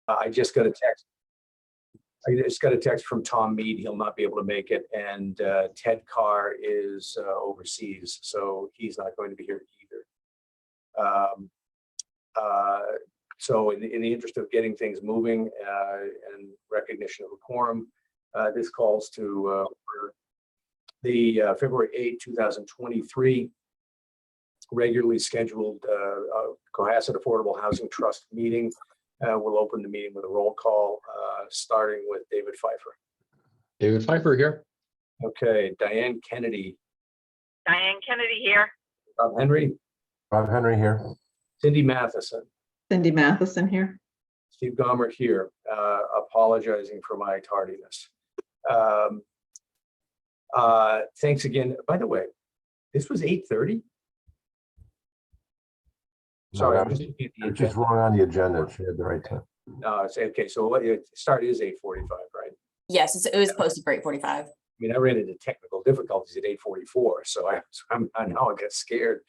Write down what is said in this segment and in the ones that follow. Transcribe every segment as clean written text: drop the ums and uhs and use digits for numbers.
I just got a text. I just got a text from Tom Mead. He'll not be able to make it, and Ted Carr is overseas, so he's not going to be here either. So in the interest of getting things moving and recognition of a quorum, this calls to the February 8, 2023 regularly scheduled Cohasset Affordable Housing Trust meeting. We'll open the meeting with a roll call, starting with David Pfeiffer. David Pfeiffer here. Okay, Diane Kennedy. Diane Kennedy here. Rob Henry. Rob Henry here. Cindy Matheson. Cindy Matheson here. Steve Gomer here, apologizing for my tardiness. Thanks again. By the way, this was 8:30. Sorry, No, I'm just looking at the it's just agenda. wrong on the agenda. She had the right time. It's okay. So what start is 8:45, right? Yes, it was posted for 8:45. I mean, I ran into technical difficulties at 8:44, so I now I get scared.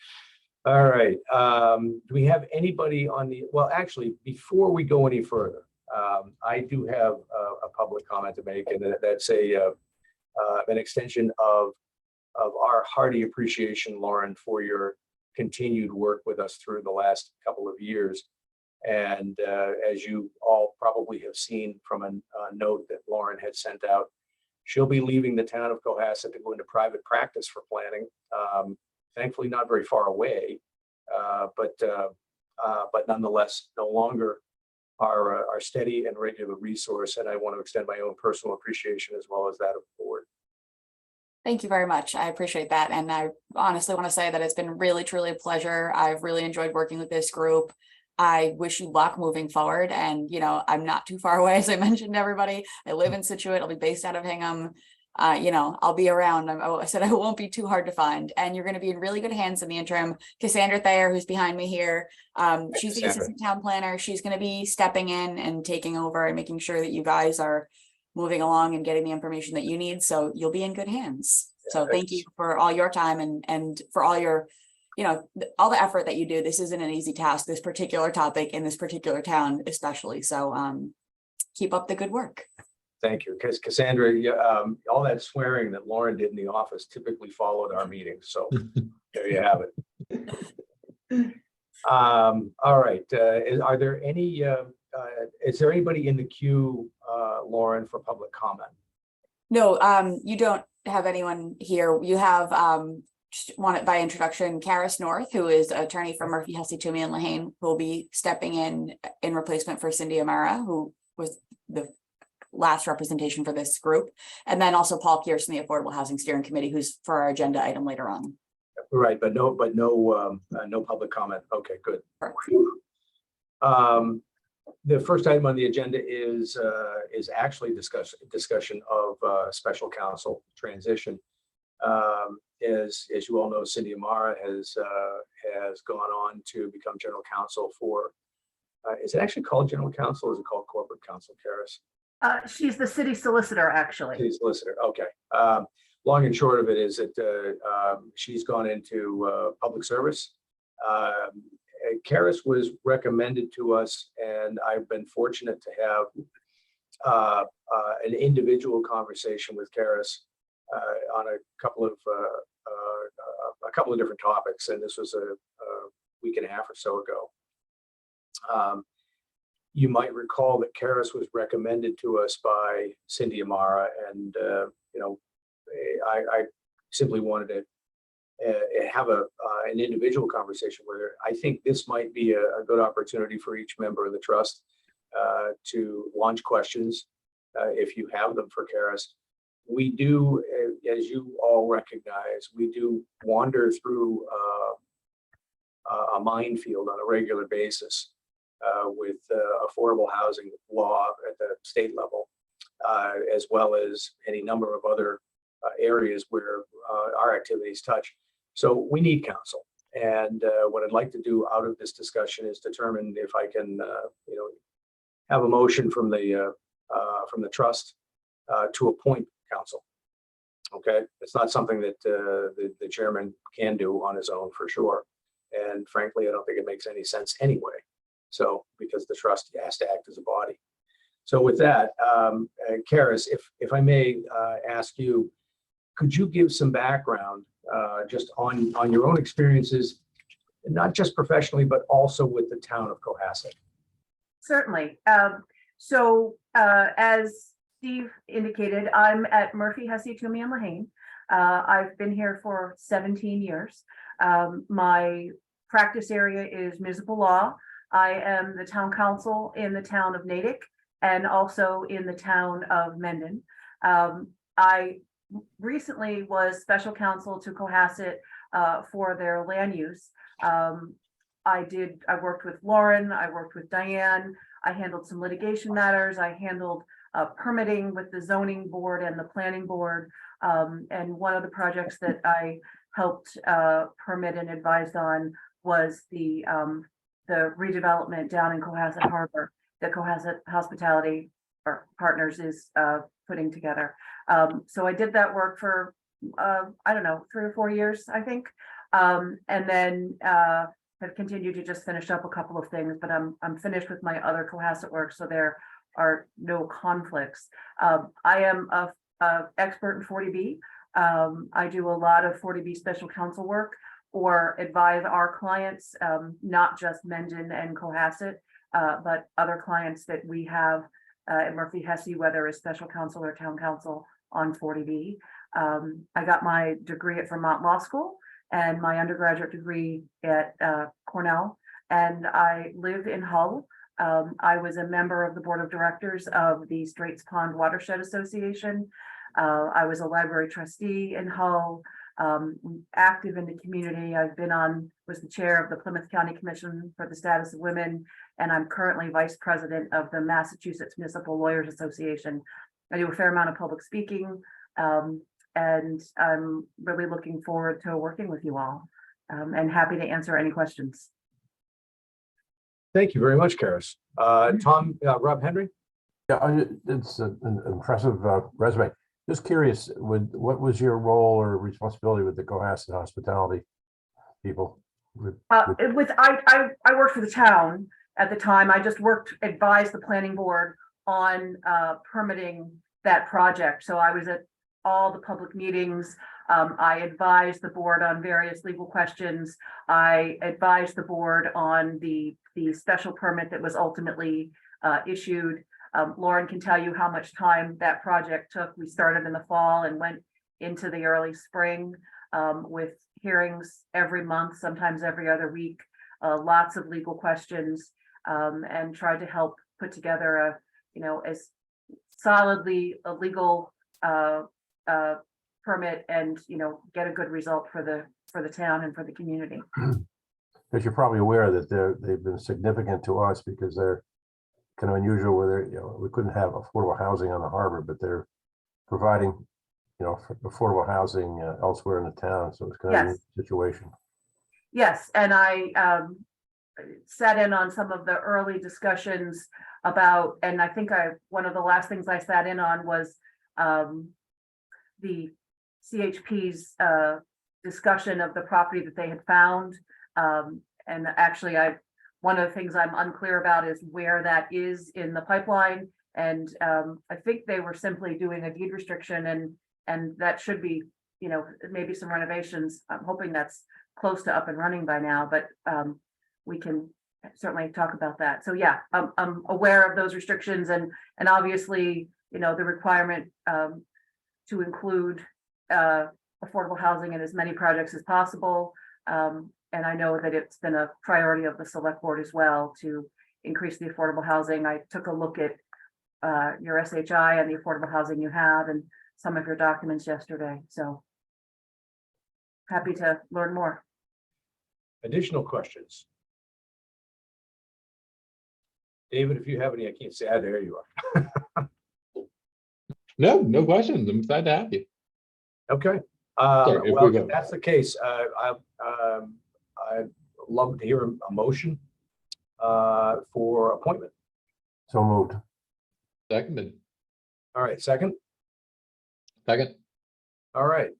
All right. Do we have anybody on the? Well, actually, before we go any further, I do have a public comment to make, and that's an extension of our hearty appreciation, Lauren, for your continued work with us through the last couple of years. And as you all probably have seen from a note that Lauren had sent out, she'll be leaving the town of Cohasset to go into private practice for planning. Thankfully, not very far away, but nonetheless, no longer our steady and regular resource. And I want to extend my own personal appreciation as well as that of the board. Thank you very much. I appreciate that. And I honestly want to say that it's been really, truly a pleasure. I've really enjoyed working with this group. I wish you luck moving forward. And, you know, I'm not too far away, as I mentioned to everybody. I live in Situate. I'll be based out of Hingham. You know, I'll be around. I said I won't be too hard to find. And you're going to be in really good hands in the interim. Cassandra Thayer, who's behind me here, she's the assistant town planner. She's going to be stepping in and taking over and making sure that you guys are moving along and getting the information that you need. So you'll be in good hands. So thank you for all your time and for all your, you know, all the effort that you do. This isn't an easy task, this particular topic in this particular town, especially. So keep up the good work. Thank you. Because Cassandra, all that swearing that Lauren did in the office typically followed our meetings. So there you have it. All right. Are there any, is there anybody in the queue, Lauren, for public comment? No, you don't have anyone here. You have wanted by introduction, Karis North, who is attorney for Murphy, Hesse, Toomey and Lehane, who will be stepping in replacement for Cindy Amara, who was the last representation for this group. And then also Paul Kearse from the Affordable Housing Steering Committee, who's for our agenda item later on. Right, but no public comment. Okay, good. The first item on the agenda is actually discussion of special counsel transition. As you all know, Cindy Amara has gone on to become general counsel for. Is it actually called general counsel, or is it called corporate counsel, Karis? She's the city solicitor, actually. City solicitor. Okay. Long and short of it is that she's gone into public service. Karis was recommended to us, and I've been fortunate to have an individual conversation with Karis on a couple of different topics, and this was a week and a half or so ago. You might recall that Karis was recommended to us by Cindy Amara, and you know, I simply wanted to have an individual conversation with her. I think this might be a good opportunity for each member of the trust to launch questions if you have them for Karis. We do, as you all recognize, we do wander through a minefield on a regular basis with affordable housing law at the state level, as well as any number of other areas where our activities touch. So we need counsel. And what I'd like to do out of this discussion is determine if I can, you know, have a motion from the trust to appoint counsel. Okay, it's not something that the chairman can do on his own, for sure. And frankly, I don't think it makes any sense anyway. So, because the trust has to act as a body. So with that, Karis, if I may ask you, could you give some background just on your own experiences, not just professionally, but also with the town of Cohasset? Certainly. As Steve indicated, I'm at Murphy, Hesse, Toomey and Lehane. I've been here for 17 years. My practice area is municipal law. I am the town council in the town of Natick and also in the town of Mendon. I recently was special counsel to Cohasset for their land use. I worked with Lauren, I worked with Diane, I handled some litigation matters, I handled permitting with the zoning board and the planning board. And one of the projects that I helped permit and advised on was the redevelopment down in Cohasset Harbor that Cohasset Hospitality or Partners is putting together. So I did that work for, I don't know, 3 or 4 years, I think. And then have continued to just finish up a couple of things, but I'm finished with my other Cohasset work, so there are no conflicts. I am a expert in 40B. I do a lot of 40B special counsel work or advise our clients, not just Mendon and Cohasset, but other clients that we have at Murphy Hesse, whether as special counsel or town council on 40B. I got my degree at Vermont Law School and my undergraduate degree at Cornell, and I live in Hull. I was a member of the board of directors of the Straits Pond Watershed Association. I was a library trustee in Hull, active in the community. Was the chair of the Plymouth County Commission for the Status of Women, and I'm currently vice president of the Massachusetts Municipal Lawyers Association. I do a fair amount of public speaking, and I'm really looking forward to working with you all, and happy to answer any questions. Thank you very much, Karis. Tom, Rob Henry? Yeah, it's an impressive resume. Just curious, what was your role or responsibility with the Cohasset Hospitality people? I worked for the town at the time. I just advised the planning board on permitting that project. So I was at all the public meetings. I advised the board on various legal questions. I advised the board on the special permit that was ultimately issued. Lauren can tell you how much time that project took. We started in the fall and went into the early spring with hearings every month, sometimes every other week, lots of legal questions, and tried to help put together as solidly a legal permit and get a good result for the town and for the community. Because you're probably aware that they've been significant to us because they're kind of unusual where we couldn't have affordable housing on the harbor, but they're providing affordable housing elsewhere in the town. So it's kind of a unique situation. Yes, and I sat in on some of the early discussions about, and I think one of the last things I sat in on was the CHP's discussion of the property that they had found. And actually, one of the things I'm unclear about is where that is in the pipeline. And I think they were simply doing a deed restriction, and that should be, maybe some renovations. I'm hoping that's close to up and running by now, but we can certainly talk about that. So yeah, I'm aware of those restrictions and obviously, the requirement to include affordable housing in as many projects as possible. And I know that it's been a priority of the select board as well to increase the affordable housing. I took a look at your SHI and the affordable housing you have and some of your documents yesterday. So happy to learn more. Additional questions? David, if you have any, I can't say, there you are. No questions. I'm glad to have you. Okay. Sorry, if Well, we if go. that's the case, I'd love to hear a motion for appointment. So moved. Seconded. All right, second. Second. All right.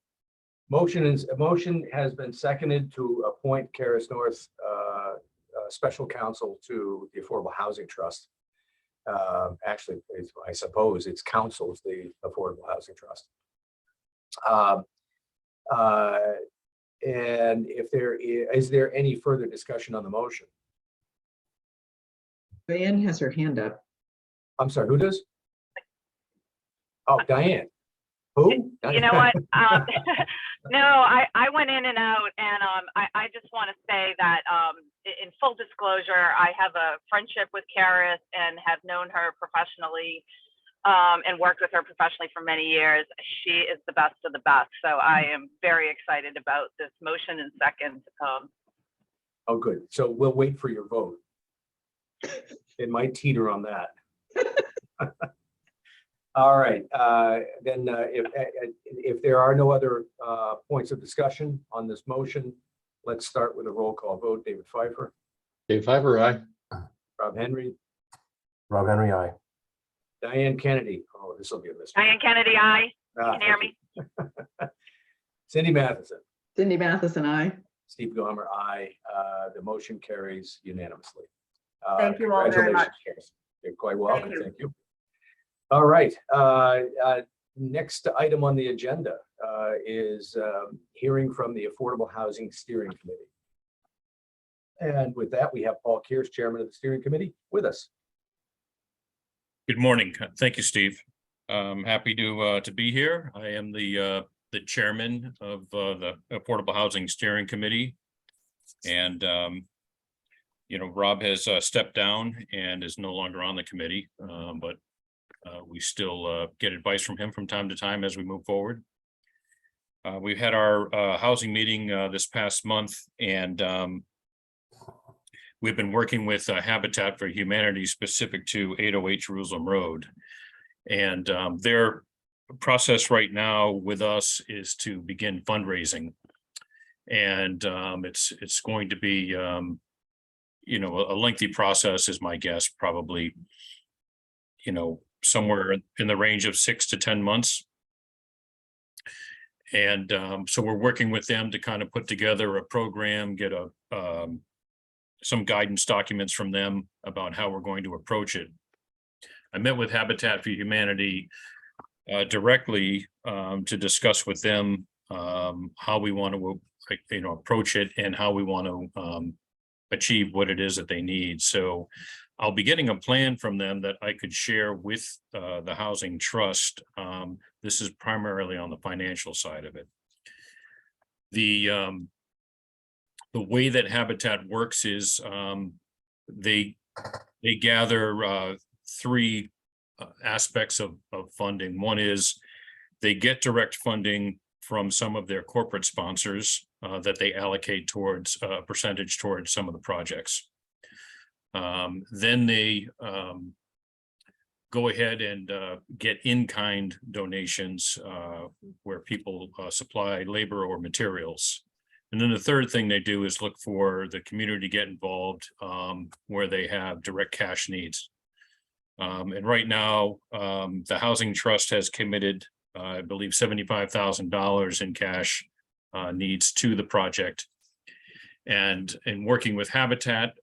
Motion has been seconded to appoint Karis North special counsel to the Affordable Housing Trust. Actually, I suppose it's counsels the Affordable Housing Trust. And if is there any further discussion on the motion? Diane has her hand up. I'm sorry, who does? Oh, Diane. Who? You know what? No, I went in and out, and I just want to say that in full disclosure, I have a friendship with Karis and have known her professionally and worked with her professionally for many years. She is the best of the best. So I am very excited about this motion and second. Oh, good. So we'll wait for your vote. It might teeter on that. All right, then if there are no other points of discussion on this motion, let's start with a roll call vote. David Pfeiffer, Dave Piper, aye. Rob Henry, Rob Henry, aye. Diane Kennedy. Oh, this will be a mystery. Diane Kennedy, aye. Ah, Can you hear me? Cindy Matheson, Cindy Matheson, aye. Steve Gomer, aye. The motion carries unanimously. Thank you all very much. Congratulations, Karis. You're quite welcome. Thank you. Thank you. All right. Next item on the agenda is hearing from the Affordable Housing Steering Committee. And with that, we have Paul Kears, Chairman of the Steering Committee, with us. Good morning. Thank you, Steve. Happy to be here. I am the chairman of the Affordable Housing Steering Committee. And, you know, Rob has stepped down and is no longer on the committee, but we still get advice from him from time to time as we move forward. We've had our housing meeting this past month, and we've been working with Habitat for Humanity specific to 808 Jerusalem Road. And their process right now with us is to begin fundraising. And it's going to be, you know, a lengthy process is my guess, probably, you know, somewhere in the range of 6 to 10 months. And so we're working with them to kind of put together a program, get some guidance documents from them about how we're going to approach it. I met with Habitat for Humanity directly to discuss with them how we want to, you know, approach it and how we want to achieve what it is that they need. So I'll be getting a plan from them that I could share with the Housing Trust. This is primarily on the financial side of it. The way that Habitat works is they gather three aspects of funding. One is they get direct funding from some of their corporate sponsors that they allocate towards a percentage towards some of the projects. Then they go ahead and get in-kind donations where people supply labor or materials. And then the third thing they do is look for the community to get involved where they have direct cash needs. And right now, the Housing Trust has committed, I believe, $75,000 in cash needs to the project. And in working with Habitat,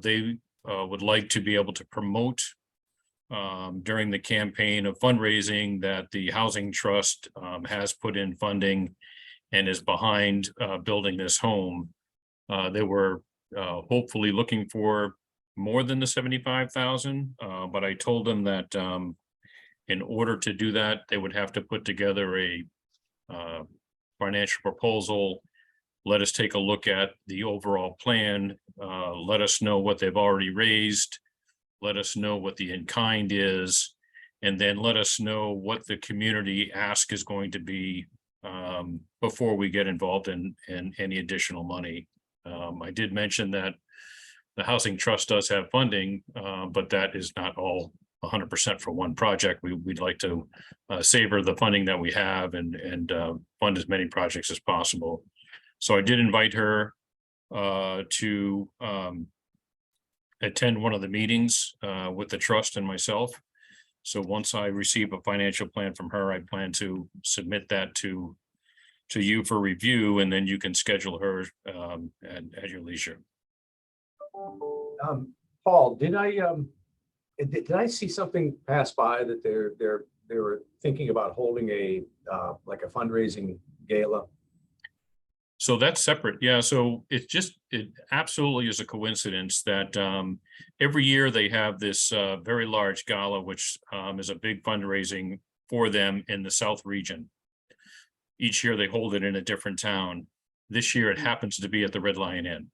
they would like to be able to promote during the campaign of fundraising that the Housing Trust has put in funding and is behind building this home. They were hopefully looking for more than the 75,000, but I told them that in order to do that, they would have to put together a financial proposal. Let us take a look at the overall plan. Let us know what they've already raised. Let us know what the in-kind is, and then let us know what the community ask is going to be before we get involved in any additional money. I did mention that the Housing Trust does have funding, but that is not all 100% for one project. We'd like to savor the funding that we have and fund as many projects as possible. So I did invite her to attend one of the meetings with the trust and myself. So once I receive a financial plan from her, I plan to submit that to you for review, and then you can schedule her at your leisure. Paul, did I see something pass by that they were thinking about holding a, like a fundraising gala? So that's separate. Yeah, so it absolutely is a coincidence that every year they have this very large gala, which is a big fundraising for them in the South region. Each year they hold it in a different town. This year it happens to be at the Red Lion Inn.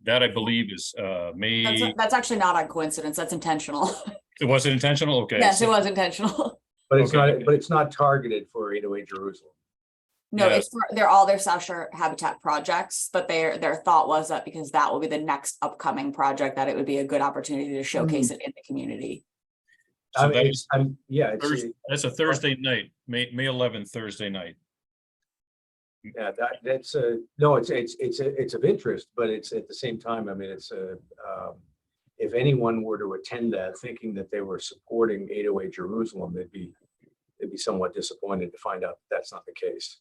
That I believe is May. That's actually not a coincidence. That's intentional. It wasn't intentional? Okay. Yes, it was intentional. But it's Okay. not, but it's not targeted for 808 Jerusalem. No, Yeah. it's for, they're all their South Shore Habitat projects, but their thought was that because that will be the next upcoming project, that it would be a good opportunity to showcase it in the community. So I mean, that it's, yeah, it's, That's a Thursday night, May 11th, Thursday night. yeah, that's no, it's of interest, but it's at the same time, I mean, it's if anyone were to attend that thinking that they were supporting 808 Jerusalem, they'd be somewhat disappointed to find out that that's not the case.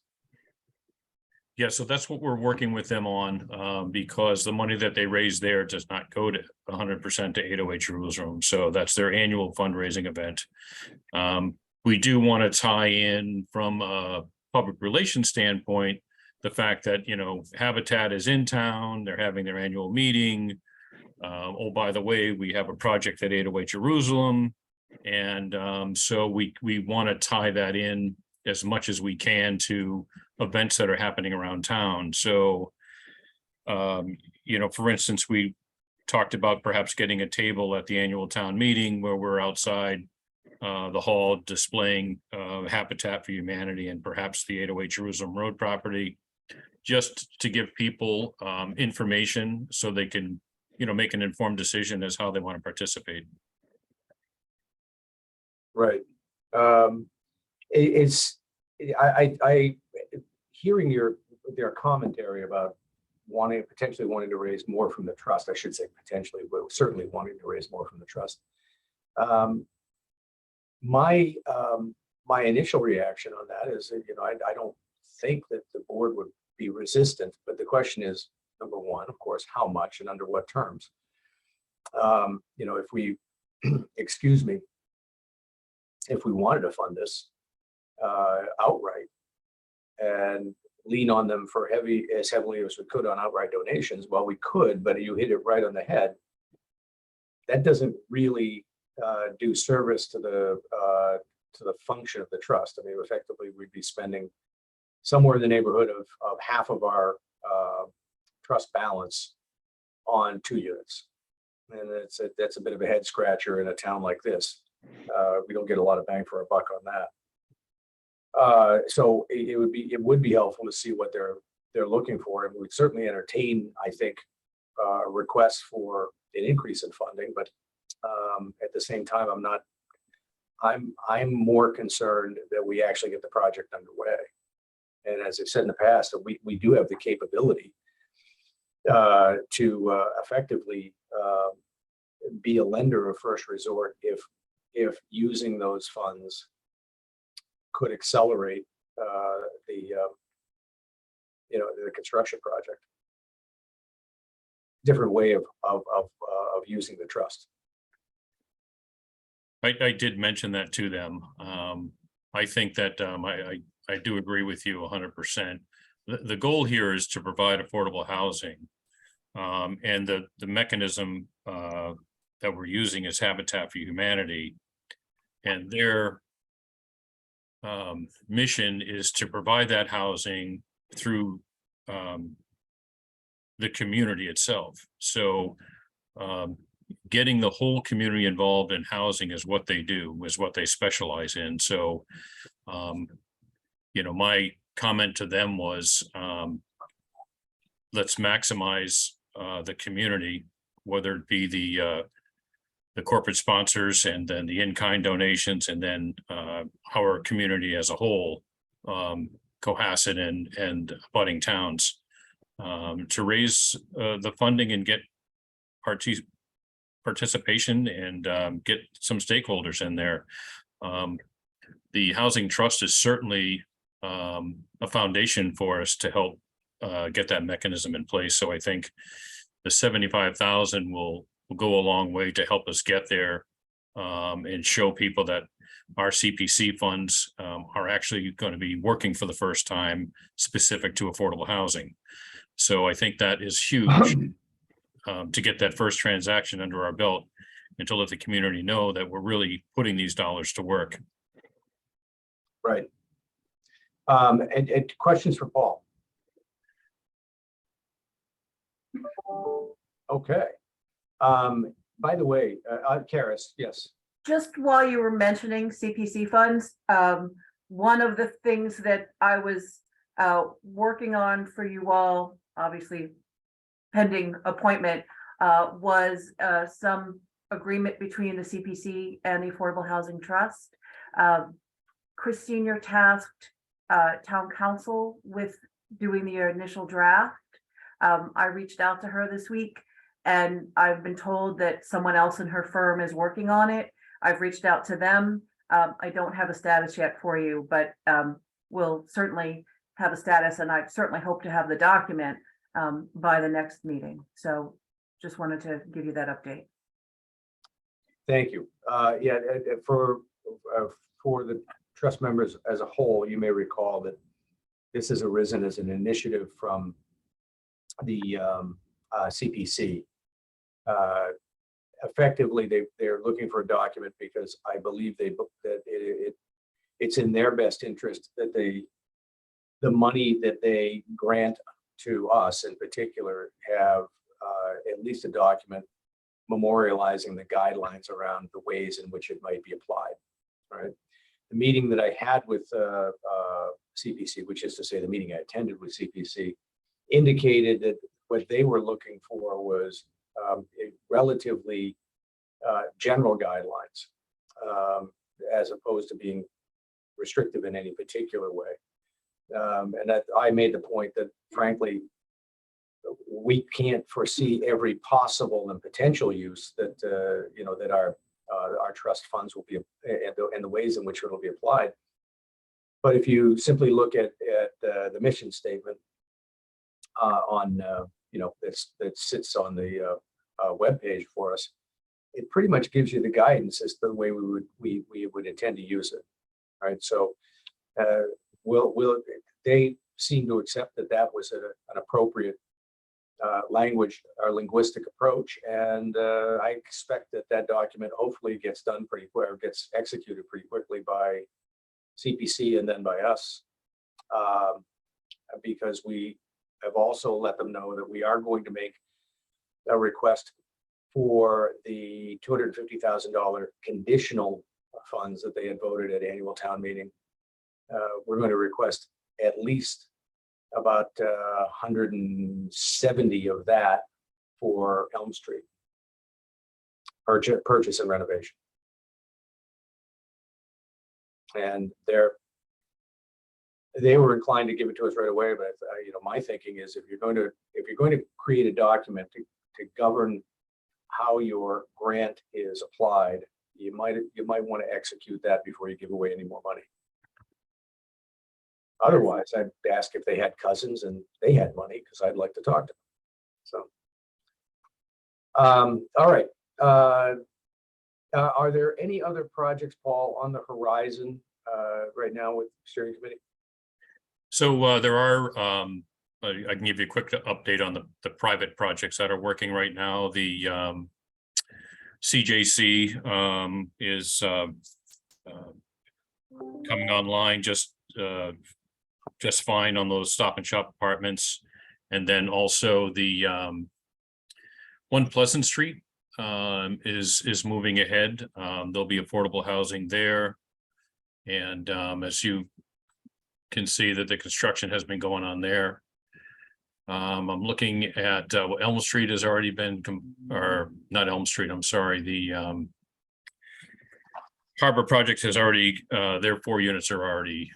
Yeah, so that's what we're working with them on, because the money that they raise there does not go to 100% to 808 Jerusalem. So that's their annual fundraising event. We do want to tie in from a public relations standpoint, the fact that, you know, Habitat is in town, they're having their annual meeting. Oh, by the way, we have a project at 808 Jerusalem. And so we want to tie that in as much as we can to events that are happening around town. So, you know, for instance, we talked about perhaps getting a table at the annual town meeting where we're outside the hall displaying Habitat for Humanity and perhaps the 808 Jerusalem Road property, just to give people information so they can, you know, make an informed decision as how they want to participate. Right. I hearing their commentary about potentially wanting to raise more from the trust. I should say potentially, but certainly wanting to raise more from the trust. My initial reaction on that is, you know, I don't think that the board would be resistant, but the question is, number one, of course, how much and under what terms? You know, if we, excuse me, if we wanted to fund this outright and lean on them for as heavily as we could on outright donations, well, we could, but you hit it right on the head. That doesn't really do service to the function of the trust. I mean, effectively, we'd be spending somewhere in the neighborhood of half of our trust balance on 2 units, and that's a bit of a head scratcher in a town like this. We don't get a lot of bang for our buck on that. So it would be helpful to see what they're looking for, and we'd certainly entertain, I think, requests for an increase in funding. But at the same time, I'm more concerned that we actually get the project underway. And as I've said in the past, we do have the capability to effectively be a lender of first resort if using those funds could accelerate the construction project. Different way of using the trust. I did mention that to them. I think that I do agree with you 100%. The goal here is to provide affordable housing. And the mechanism that we're using is Habitat for Humanity. And their mission is to provide that housing through the community itself. So getting the whole community involved in housing is what they do, is what they specialize in. So, you know, my comment to them was, let's maximize the community, whether it be the corporate sponsors and then the in-kind donations, and then our community as a whole, Cohasset and abutting towns, to raise the funding and get participation and get some stakeholders in there. The Housing Trust is certainly a foundation for us to help get that mechanism in place. So I think the 75,000 will go a long way to help us get there. And show people that our CPC funds are actually going to be working for the first time specific to affordable housing. So I think that is huge to get that first transaction under our belt and to let the community know that we're really putting these dollars to work. Right. And questions for Paul? Okay. By the way, Karis, yes. Just while you were mentioning CPC funds, one of the things that I was working on for you all, obviously pending appointment, was some agreement between the CPC and the Affordable Housing Trust. Christine, you're tasked town council with doing the initial draft. I reached out to her this week, and I've been told that someone else in her firm is working on it. I've reached out to them. I don't have a status yet for you, but we'll certainly have a status, and I certainly hope to have the document by the next meeting. So just wanted to give you that update. Thank you. Yeah, for the trust members as a whole, you may recall that this has arisen as an initiative from the CPC. Effectively, they're looking for a document because I believe it's in their best interest that the money that they grant to us in particular have at least a document memorializing the guidelines around the ways in which it might be applied. Right. The meeting that I had with CPC, which is to say the meeting I attended with CPC, indicated that what they were looking for was a relatively general guidelines, as opposed to being restrictive in any particular way. And that I made the point that, frankly, we can't foresee every possible and potential use that that our trust funds will be, and the ways in which it will be applied. But if you simply look at the mission statement on that sits on the webpage for us, it pretty much gives you the guidance as to the way we would intend to use it. Right. So they seem to accept that was an appropriate language or linguistic approach, and I expect that document hopefully gets done pretty quick, or gets executed pretty quickly by CPC and then by us, because we have also let them know that we are going to make a request for the $250,000 conditional funds that they had voted at annual town meeting. We're going to request at least about 170 of that for Elm Street purchase and renovation. And they were inclined to give it to us right away, but my thinking is if you're going to create a document to govern how your grant is applied, you might want to execute that before you give away any more money. Otherwise, I'd ask if they had cousins and they had money, because I'd like to talk to them. So, all right. Are there any other projects, Paul, on the horizon right now with the steering committee? So there are, I can give you a quick update on the private projects that are working right now. The CJC is coming online just fine on those Stop and Shop apartments. And then also the One Pleasant Street is moving ahead. There'll be affordable housing there. And as you can see, that the construction has been going on there. I'm looking at Elm Street has already been, or not Elm Street, I'm sorry, the Harbor project has already, their 4 units are already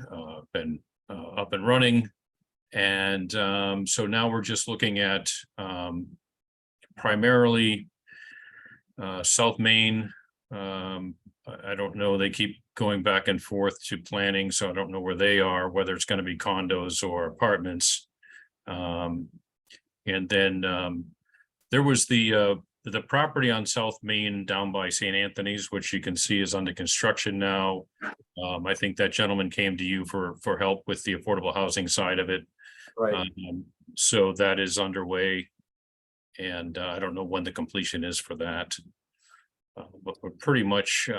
been up and running. And so now we're just looking at primarily South Main. I don't know, they keep going back and forth to planning, so I don't know where they are, whether it's going to be condos or apartments. And then there was the property on South Main down by St. Anthony's, which you can see is under construction now. I think that gentleman came to you for help with the affordable housing side of it. Right. So that is underway. And I don't know when the completion is for that. But we're pretty much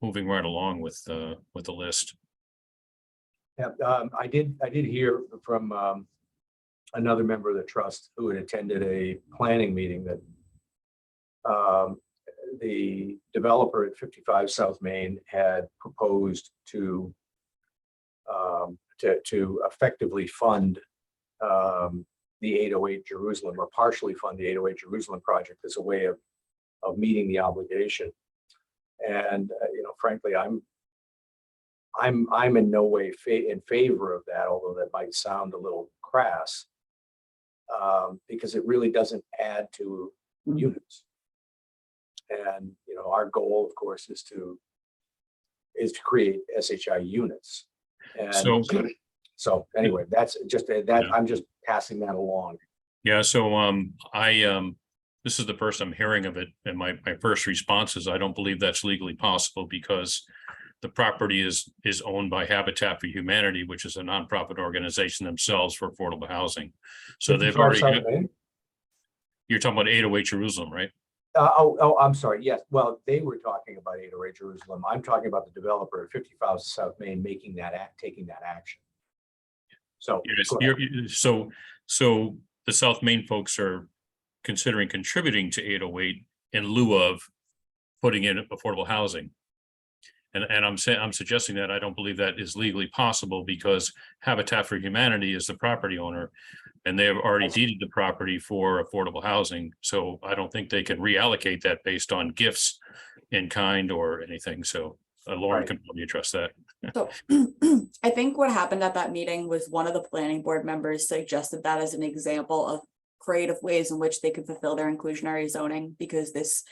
moving right along with the list. Yeah, I did hear from another member of the trust who had attended a planning meeting that the developer at 55 South Main had proposed to effectively fund the 808 Jerusalem, or partially fund the 808 Jerusalem project as a way of meeting the obligation. And frankly, I'm in no way in favor of that, although that might sound a little crass, because it really doesn't add to units. And our goal, of course, is to create SHI units. And so anyway, that's just that. Yeah. I'm just passing that along. Yeah, so this is the first I'm hearing of it, and my first response is I don't believe that's legally possible because the property is owned by Habitat for Humanity, which is a nonprofit organization themselves for affordable housing. So they've 55 South already. Main? You're talking about 808 Jerusalem, right? I'm sorry. Yes. Well, they were talking about 808 Jerusalem. I'm talking about the developer at 55 South Main taking that action. So, Yes, go ahead. so the South Main folks are considering contributing to 808 in lieu of putting in affordable housing. And I'm suggesting that I don't believe that is legally possible because Habitat for Humanity is the property owner and they have already deeded the property for affordable housing. So I don't think they can reallocate that based on gifts in kind or anything. So Lauren Right. can probably address that. So I think what happened at that meeting was one of the planning board members suggested that as an example of creative ways in which they could fulfill their inclusionary zoning, because this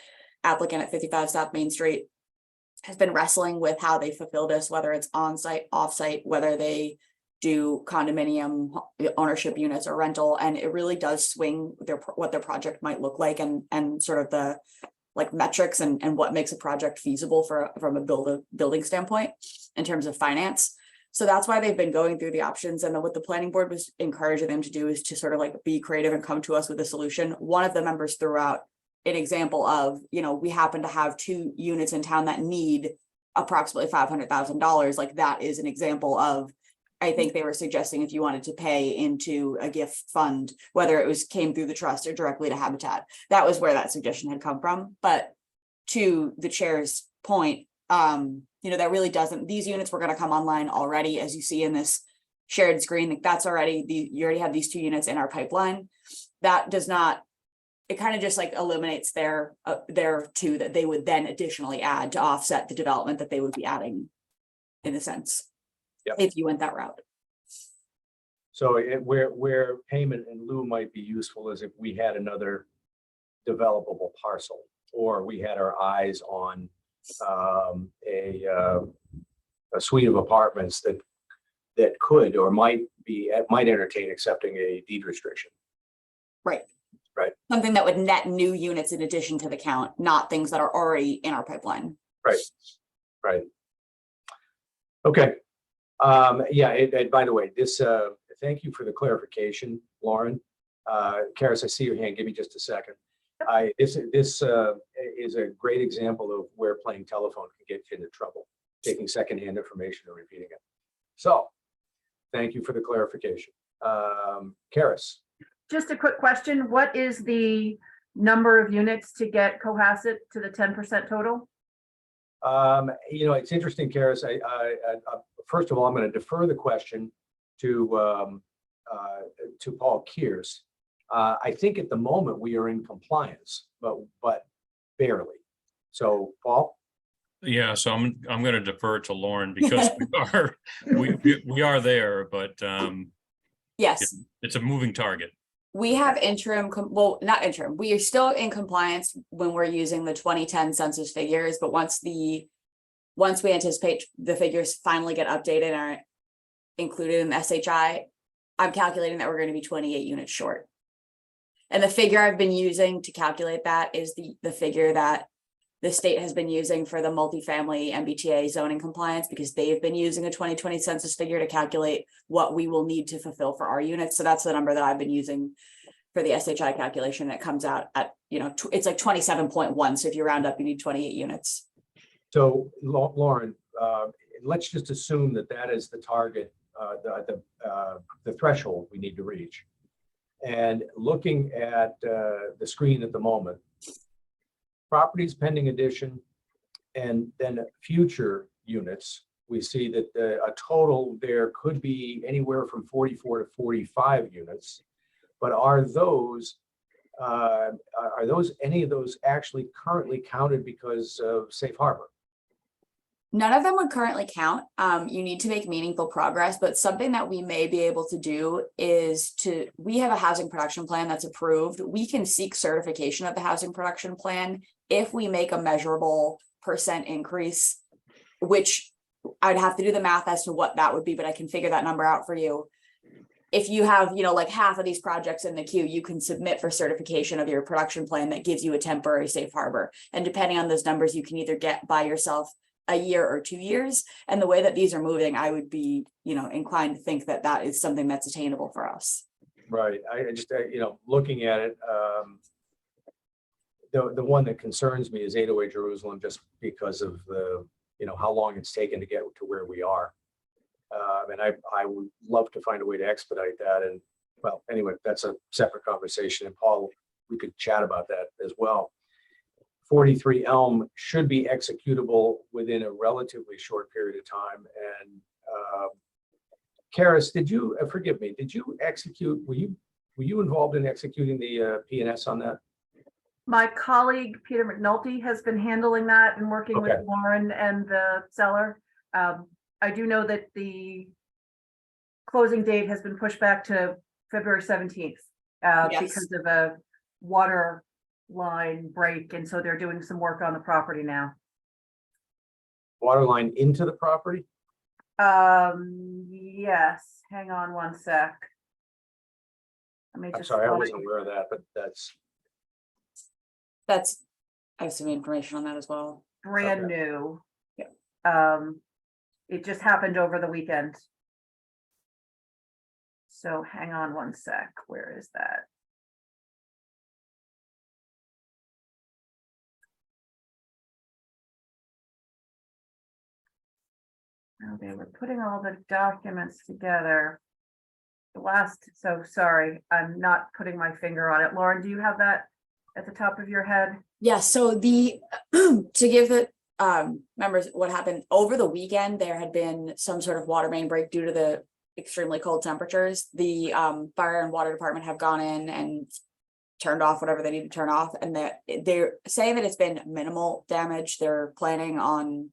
applicant at 55 South Main Street has been wrestling with how they fulfill this, whether it's on-site, off-site, whether they do condominium ownership units or rental, and it really does swing what their project might look like and sort of the like metrics and what makes a project feasible from a building standpoint in terms of finance. So that's why they've been going through the options, and then what the planning board was encouraging them to do is to sort of like be creative and come to us with a solution. One of the members threw out an example of, we happen to have 2 units in town that need approximately $500,000. Like that is an example of, I think they were suggesting if you wanted to pay into a gift fund, whether it came through the trust or directly to Habitat, that was where that suggestion had come from. But to the chair's point, that really doesn't, these units were going to come online already, as you see in this shared screen. Like that's already, you already have these 2 units in our pipeline. That does not, it kind of just like eliminates their 2 that they would then additionally add to offset the development that they would be adding, in a sense. Yep. If you went that route. So where payment in lieu might be useful is if we had another developable parcel, or we had our eyes on a suite of apartments that could or might entertain accepting a deed restriction. Right. Right. Something that would net new units in addition to the count, not things that are already in our pipeline. Right. Okay. And by the way, this, thank you for the clarification, Lauren. Karis, I see your hand. Give me just a second. This is a great example of where playing telephone can get you into trouble, taking secondhand information and repeating it. So thank you for the clarification. Karis. Just a quick question. What is the number of units to get Cohasset to the 10% total? It's interesting, Karis. First of all, I'm going to defer the question to Paul Kears. I think at the moment we are in compliance, but barely. So, Paul. Yeah, so I'm going to defer to Lauren because we are there, but Yes. it's a moving target. We have not interim. We are still in compliance when we're using the 2010 census figures, but once we anticipate the figures finally get updated and are included in the SHI, I'm calculating that we're going to be 28 units short. And the figure I've been using to calculate that is the figure that the state has been using for the multifamily MBTA zoning compliance, because they've been using a 2020 census figure to calculate what we will need to fulfill for our units. So that's the number that I've been using for the SHI calculation. It comes out at, it's like 27.1. So if you round up, you need 28 units. So Lauren, let's just assume that that is the target, the threshold we need to reach. And looking at the screen at the moment, properties pending addition, and then future units, we see that a total there could be anywhere from 44 to 45 units. But are those any of those actually currently counted because of safe harbor? None of them would currently count. You need to make meaningful progress, but something that we may be able to do is we have a housing production plan that's approved. We can seek certification of the housing production plan if we make a measurable % increase, which I'd have to do the math as to what that would be, but I can figure that number out for you. If you have, like half of these projects in the queue, you can submit for certification of your production plan that gives you a temporary safe harbor. And depending on those numbers, you can either get by yourself a year or 2 years. And the way that these are moving, I would be, inclined to think that that is something that's attainable for us. Right. I just, looking at it, the one that concerns me is 808 Jerusalem, just because of the, how long it's taken to get to where we are. And I would love to find a way to expedite that. And well, anyway, that's a separate conversation. And Paul, we could chat about that as well. 43 Elm should be executable within a relatively short period of time. And Karis, did you, forgive me, did you execute, were you involved in executing the P&S on that? My colleague, Peter McNulty, has been handling that and working with Okay. Lauren and the seller. I do know that the closing date has been pushed back to February 17th Yes. because of a water line break. And so they're doing some work on the property now. Water line into the property? Yes, hang on one sec. Let me I'm just sorry, I find- wasn't aware of that, but that's, I have some information on that as well. brand Okay. new. Yeah. It just happened over the weekend. So hang on one sec, where is that? Oh, they were putting all the documents together. So sorry, I'm not putting my finger on it. Lauren, do you have that at the top of your head? Yeah, so to give the members what happened over the weekend, there had been some sort of water main break due to the extremely cold temperatures. The fire and water department have gone in and turned off whatever they need to turn off, and they're saying that it's been minimal damage. They're planning on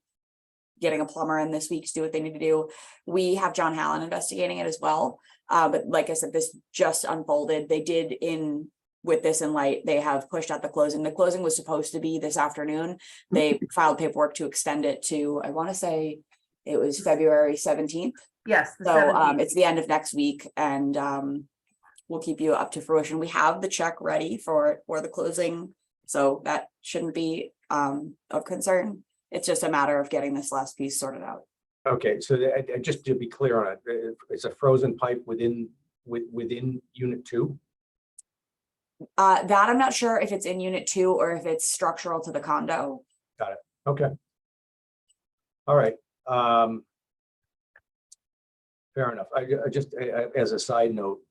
getting a plumber in this week to do what they need to do. We have John Hallen investigating it as well. But like I said, this just unfolded. They did with this in light, they have pushed out the closing. The closing was supposed to be this afternoon. They filed paperwork to extend it to, I want to say it was February 17th. Yes. the So 17th. it's the end of next week, and we'll keep you up to fruition. We have the check ready for the closing, so that shouldn't be of concern. It's just a matter of getting this last piece sorted out. okay, so just to be clear on it, it's a frozen pipe within unit 2? That I'm not sure if it's in unit 2 or if it's structural to the condo. Okay. All right. Fair enough. I just, as a side note,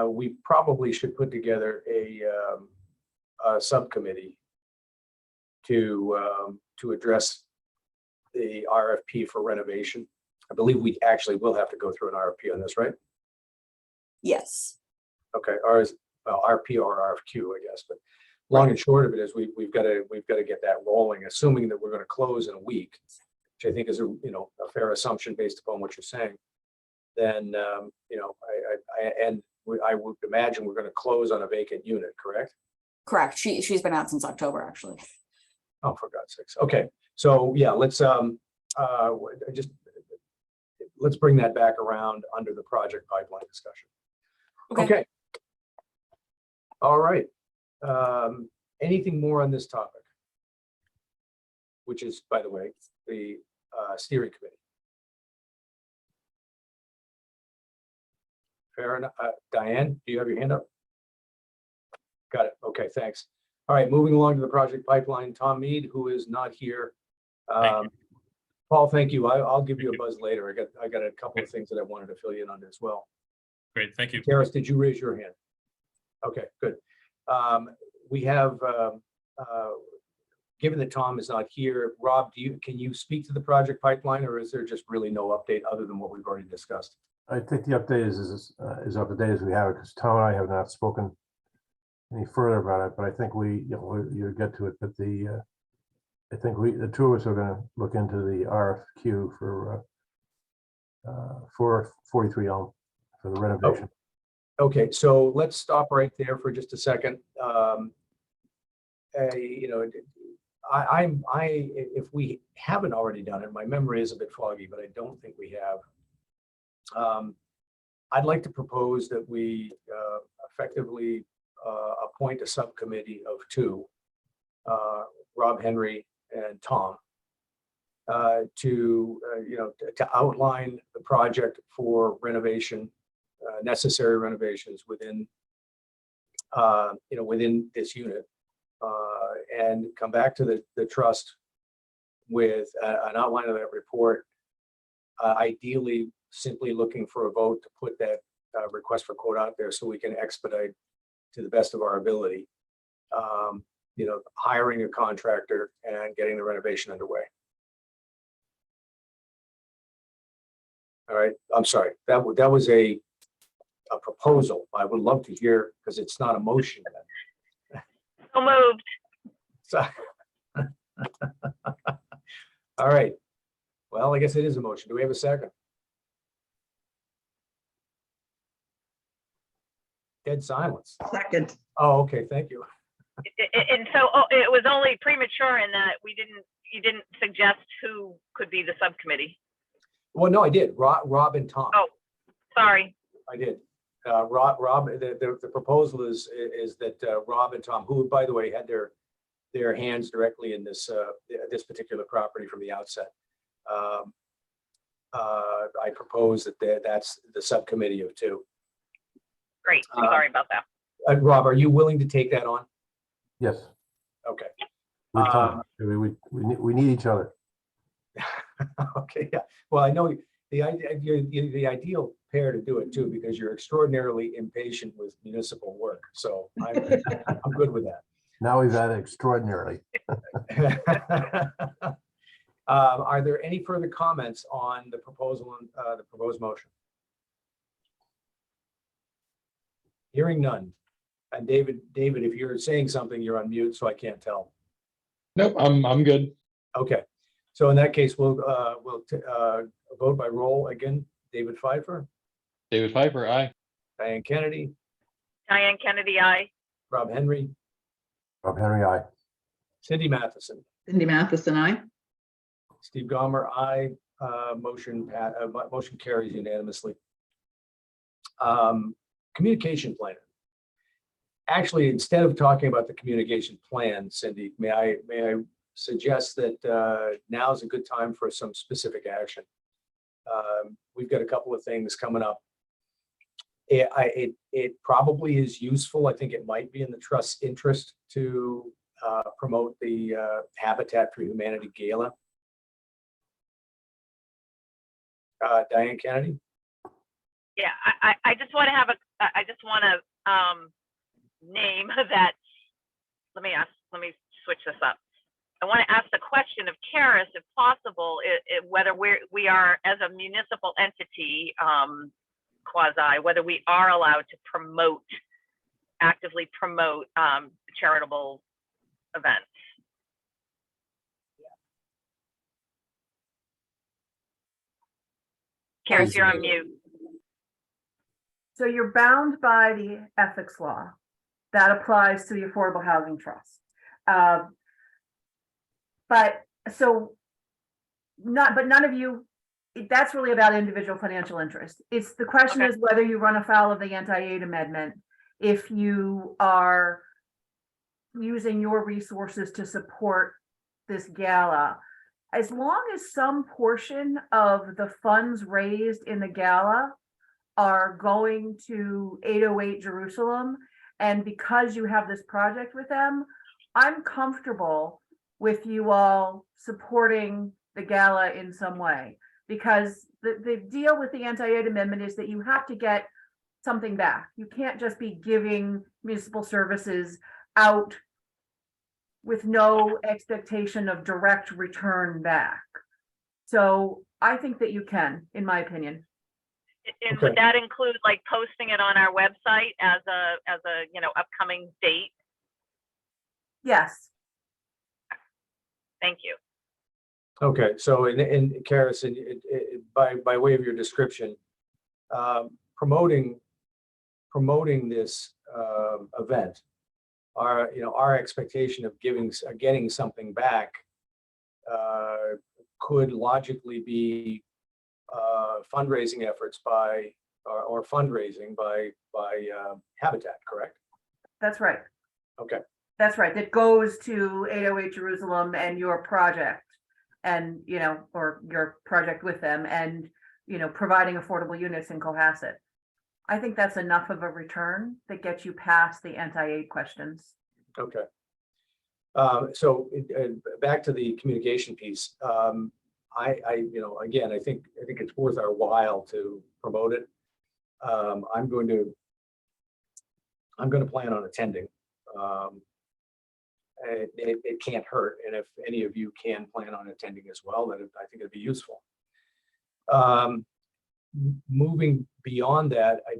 we probably should put together a subcommittee to address the RFP for renovation. I believe we actually will have to go through an RFP on this, right? Yes. Okay, RP or RFQ, I guess, but long and short of it is we've got to get that rolling, assuming that we're going to close in a week, which I think is a fair assumption based upon what you're saying. Then I would imagine we're going to close on a vacant unit, correct? Correct. She's been out since October, actually. Oh, for God's sakes. Okay, so yeah, let's let's bring that back around under the project pipeline discussion. Okay. Okay, All right. Anything more on this topic? Which is, by the way, the steering committee. Fair enough. Diane, do you have your hand up? Got it. Okay, thanks. All right, moving along to the project pipeline, Tom Mead, who is not here. Thank you. Paul, thank you. I'll give you a Thank you. buzz later. I got a couple of things that I wanted to fill you in on as well. Great, thank you. Karis, did you raise your hand? Okay, good. We have, given that Tom is not here, Rob, can you speak to the project pipeline, or is there just really no update other than what we've already discussed? I think the update is up to date as we have it, because Tom and I have not spoken any further about it, but I think you'll get to it, but I think the two of us are gonna look into the RFQ for 43 Elm for the renovation. Okay, so let's stop right there for just a second. If we haven't already done it, my memory is a bit foggy, but I don't think we have. I'd like to propose that we effectively appoint a subcommittee of two, Rob Henry and Tom, to outline the project for renovation, necessary renovations within within this unit, and come back to the trust with an outline of that report, ideally simply looking for a vote to put that request for quote out there so we can expedite to the best of our ability, hiring a contractor and getting the renovation underway. All right, I'm sorry, that was a proposal. I would love to hear, because it's not a motion. So moved. So, all right. Well, I guess it is a motion. Do we have a second? Dead silence. Second. Oh, okay, thank you. And so it was only premature in that you didn't suggest who could be the subcommittee. Well, no, I did. Rob and Tom. Oh, sorry. I did. Rob, the proposal is that Rob and Tom, who, by the way, had their hands directly in this particular property from the outset. I propose that that's the subcommittee of two. Great. Sorry about that. Rob, are you willing to take that on? Yes, Okay. we need each other. Okay, yeah. Well, I know the ideal pair to do it too, because you're extraordinarily impatient with municipal work. So I'm good with that. Now we've added extraordinarily. Are there any further comments on the proposal and the proposed motion? Hearing none. And David, if you're saying something, you're on mute, so I can't tell. Nope, I'm good. Okay, so in that case, we'll vote by roll again. David Pfeiffer, David Piper, aye. Diane Kennedy, Diane Kennedy, aye. Rob Henry, Rob Henry, aye. Cindy Matheson, Cindy Matheson, aye. Steve Gomer, aye. Motion carries unanimously. Communication plan. Actually, instead of talking about the communication plan, Cindy, may I suggest that now is a good time for some specific action. We've got a couple of things coming up. It probably is useful. I think it might be in the trust's interest to promote the Habitat for Humanity Gala. Diane Kennedy? Yeah, I just want to name that. Let me switch this up. I want to ask the question of Karis, if possible, whether we are, as a municipal entity, quasi, whether we are allowed to actively promote charitable events. Karis, you're on mute. So you're bound by the ethics law that applies to the Affordable Housing Trust. But none of you, that's really about individual financial interest. The question is whether you run afoul of the anti-aid amendment if you are using your resources to support this gala, as long as some portion of the funds raised in the gala are going to 808 Jerusalem, and because you have this project with them, I'm comfortable with you all supporting the gala in some way. Because the deal with the anti-aid amendment is that you have to get something back. You can't just be giving municipal services out with no expectation of direct return back. So I think that you can, in my opinion. And Okay. would that include like posting it on our website as a, you know, upcoming date? Yes, Thank you. Okay, so in Karis, by way of your description, promoting this event, our expectation of getting something back could logically be fundraising efforts or fundraising by Habitat, correct? that's right. Okay, That's right. That goes to 808 Jerusalem and your project and, or your project with them and, providing affordable units in Cohasset. I think that's enough of a return that gets you past the anti-aid questions. okay. So back to the communication piece. Again, I think it's worth our while to promote it. I'm going to plan on attending. It can't hurt, and if any of you can plan on attending as well, then I think it'd be useful. Moving beyond that, I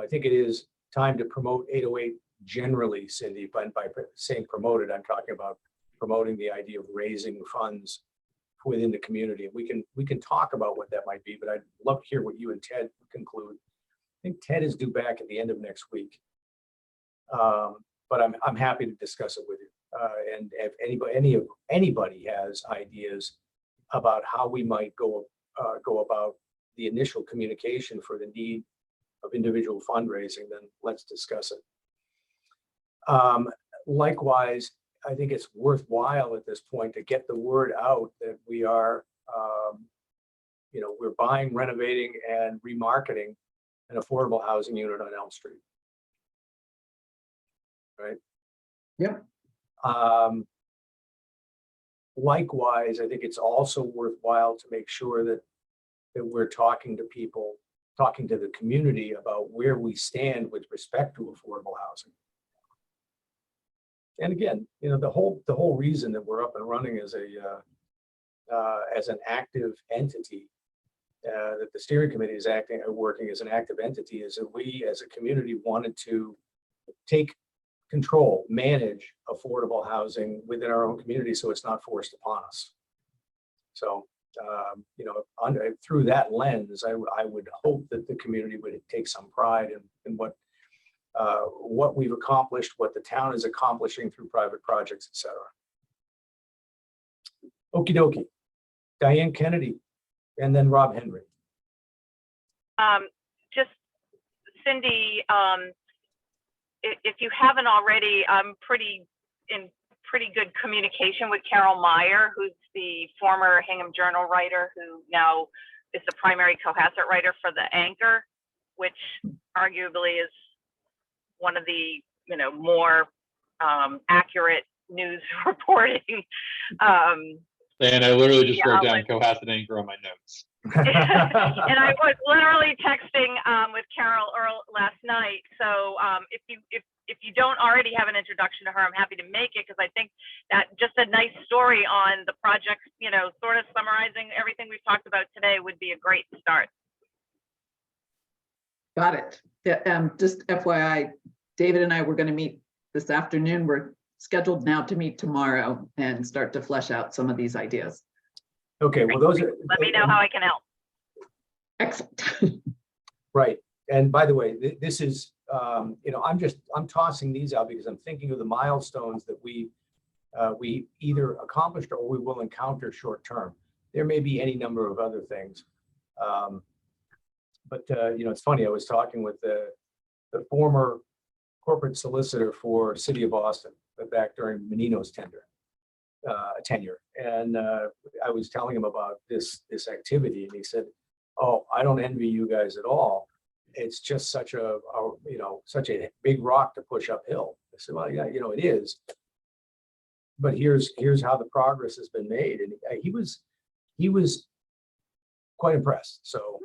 think it is time to promote 808 generally, Cindy. By saying promoted, I'm talking about promoting the idea of raising funds within the community. We can talk about what that might be, but I'd love to hear what you and Ted conclude. I think Ted is due back at the end of next week. But I'm happy to discuss it with you. And if anybody has ideas about how we might go about the initial communication for the need of individual fundraising, then let's discuss it. Likewise, I think it's worthwhile at this point to get the word out that we are, we're buying, renovating, and remarketing an affordable housing unit on Elm Street. Right? Yep. Likewise, I think it's also worthwhile to make sure that we're talking to people, talking to the community about where we stand with respect to affordable housing. And again, the whole reason that we're up and running as an active entity, that the steering committee is working as an active entity, is that we as a community wanted to take control, manage affordable housing within our own community so it's not forced upon us. So, through that lens, I would hope that the community would take some pride in what we've accomplished, what the town is accomplishing through private projects, etc. Okie dokie. Diane Kennedy, and then Rob Henry. Just Cindy, if you haven't already, I'm in pretty good communication with Carol Meyer, who's the former Hingham Journal writer, who now is the primary Cohasset writer for The Anchor, which arguably is one of the more accurate news reporting. And I literally just wrote down Cohasset Anchor on my notes. And I was literally texting with Carol Earl last night. So if you don't already have an introduction to her, I'm happy to make it, because I think that just a nice story on the project, sort of summarizing everything we've talked about today would be a great start. Got it. Yeah, just FYI, David and I were going to meet this afternoon. We're scheduled now to meet tomorrow and start to flesh out some of these ideas. Okay, well, those are. Let me know how I can help. Excellent. Right. And by the way, this is, I'm tossing these out because I'm thinking of the milestones that we either accomplished or we will encounter short term. There may be any number of other things. But it's funny, I was talking with the former corporate solicitor for City of Boston back during Menino's tenure. And I was telling him about this activity, and he said, "Oh, I don't envy you guys at all. It's just such such a big rock to push uphill." I said, "Well, yeah, it is. But here's how the progress has been made." And he was quite impressed. So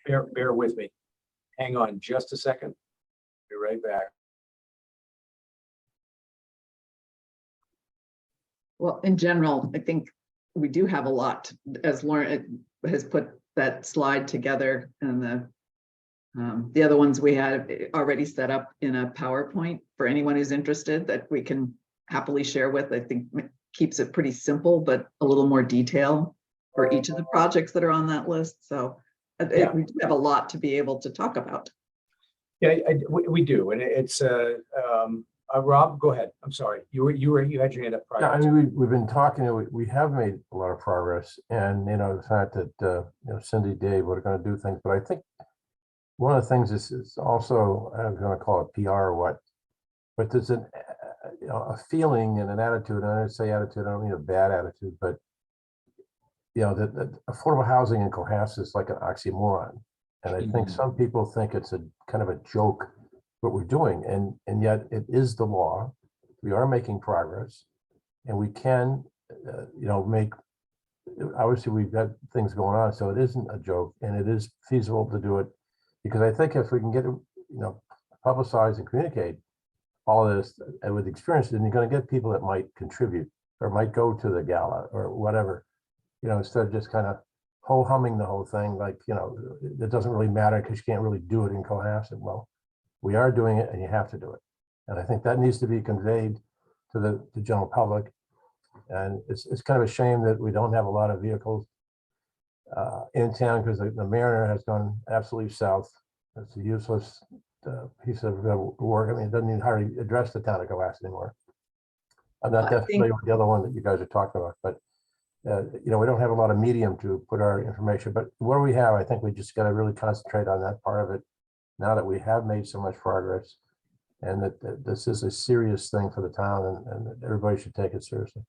bear with me. Hang on just a second. Be right back. Well, in general, I think we do have a lot, as Lauren has put that slide together, and the other ones we had already set up in a PowerPoint for anyone who's interested that we can happily share with. I think keeps it pretty simple, but a little more detail for each of the projects that are on that list. So we do have a lot to be able to talk about. Yeah, we do, and it's Rob, go ahead. I'm sorry, you had your hand up prior. Yeah, I mean, we've been talking, we have made a lot of progress, and the fact that Cindy, Dave, we're going to do things, but I think one of the things is also, I'm going to call it PR or what, but there's a feeling and an attitude, and I say attitude, I don't mean a bad attitude, but that affordable housing in Cohasset is like an oxymoron. And I think some people think it's a kind of a joke what we're doing, and yet it is the law. We are making progress, and we can, make. Obviously, we've got things going on, so it isn't a joke, and it is feasible to do it. Because I think if we can get publicize and communicate all this with experience, then you're going to get people that might contribute or might go to the gala or whatever. Instead of just kind of ho-humming the whole thing, like, it doesn't really matter because you can't really do it in Cohasset. Well, we are doing it, and you have to do it. And I think that needs to be conveyed to the general public. And it's kind of a shame that we don't have a lot of vehicles in town, because the Mariner has gone absolutely south. It's a useless piece of work. I mean, it doesn't even hardly address the town of Cohasset anymore. I'm not that familiar with the other one that you guys are talking about, but we don't have a lot of medium to put our information, but what we have, I think we just got to really concentrate on that part of it now that we have made so much progress, and that this is a serious thing for the town, and everybody should take it seriously.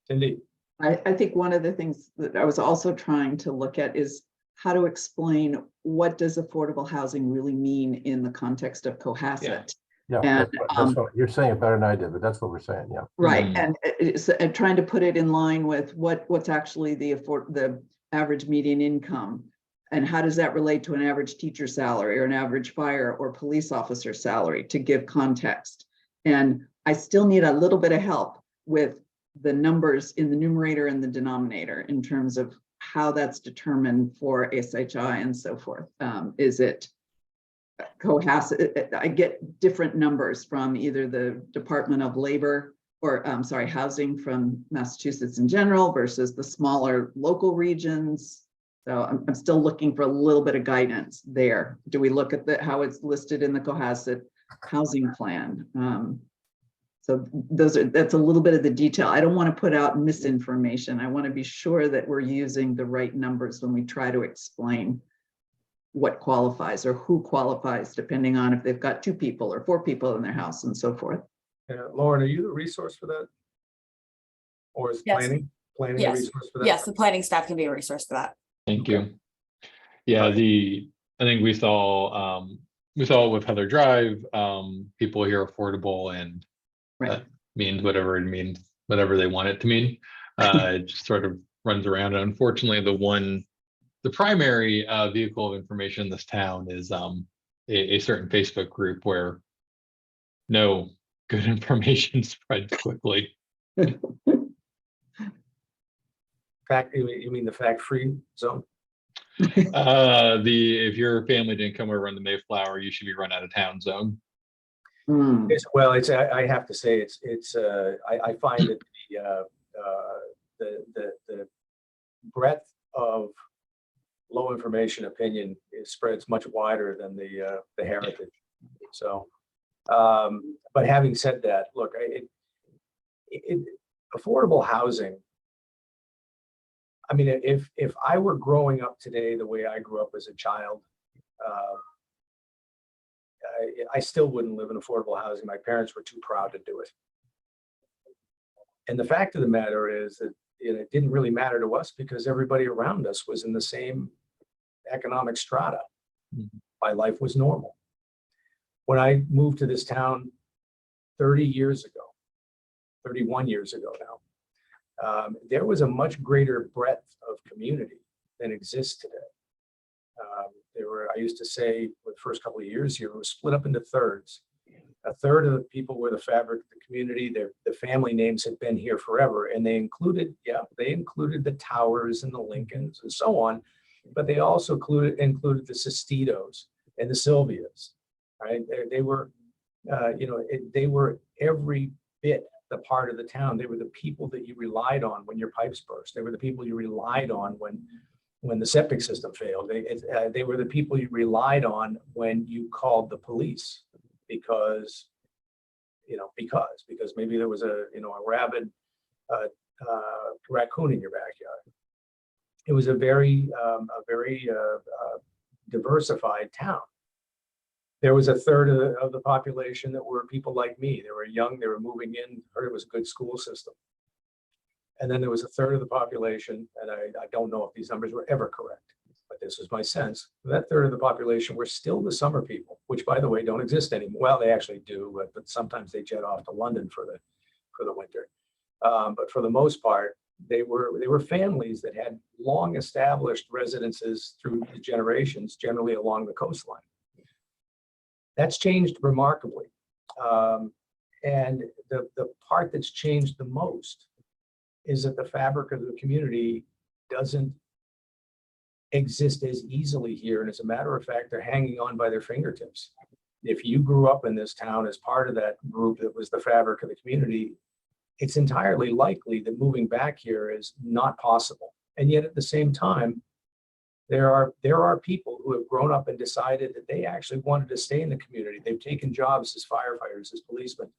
Indeed. I think one of the things that I was also trying to look at is how to explain what does affordable housing really mean in the context of Cohasset. Yeah, and, that's what you're saying it better than I did, but that's what we're saying. Yeah. Right, and trying to put it in line with what's actually the average median income, and how does that relate to an average teacher salary or an average fire or police officer salary, to give context. And I still need a little bit of help with the numbers in the numerator and the denominator in terms of how that's determined for SHI and so forth. Is it Cohasset? I get different numbers from either the Department of Labor or housing from Massachusetts in general versus the smaller local regions. So I'm still looking for a little bit of guidance there. Do we look at how it's listed in the Cohasset housing plan? So that's a little bit of the detail. I don't want to put out misinformation. I want to be sure that we're using the right numbers when we try to explain what qualifies or who qualifies, depending on if they've got 2 people or 4 people in their house and so forth. Lauren, are you the resource for that? Or is Yes. planning a Yes. resource for that? Yes, the planning staff can be a resource for that. Thank you. Yeah, I think we saw it with Heather Drive. People here affordable, and Right. that means whatever it means, whatever they want it to mean. It just sort of runs around. And unfortunately, the primary vehicle of information in this town is a certain Facebook group where no good information spreads quickly. You mean the fact-free zone? If your family didn't come over on the Mayflower, you should be run out of town zone. Well, I have to say I find that the breadth of low information opinion spreads much wider than the heritage. So, but having said that, look, affordable housing. I mean, if I were growing up today the way I grew up as a child, I still wouldn't live in affordable housing. My parents were too proud to do it. And the fact of the matter is that it didn't really matter to us because everybody around us was in the same economic strata. Mhm. My life was normal. When I moved to this town 30 years ago, 31 years ago now, there was a much greater breadth of community than exists today. I used to say, for the first couple of years here, it was split up into thirds. A third of the people were the fabric of the community. The family names had been here forever, and they included the Towers and the Lincolns and so on, but they also included the Sestitos and the Sylvias, right? They were, they were every bit the part of the town. They were the people that you relied on when your pipes burst. They were the people you relied on when the septic system failed. They were the people you relied on when you called the police because maybe there was a rabid raccoon in your backyard. It was a very diversified town. There was a third of the population that were people like me. They were young, they were moving in, heard it was a good school system. And then there was a third of the population, and I don't know if these numbers were ever correct, but this is my sense. That third of the population were still the summer people, which, by the way, don't exist anymore. Well, they actually do, but sometimes they jet off to London for the winter. But for the most part, they were families that had long established residences through the generations, generally along the coastline. That's changed remarkably. And the part that's changed the most is that the fabric of the community doesn't exist as easily here. And as a matter of fact, they're hanging on by their fingertips. If you grew up in this town as part of that group that was the fabric of the community, it's entirely likely that moving back here is not possible. And yet at the same time, there are people who have grown up and decided that they actually wanted to stay in the community. They've taken jobs as firefighters, as policemen.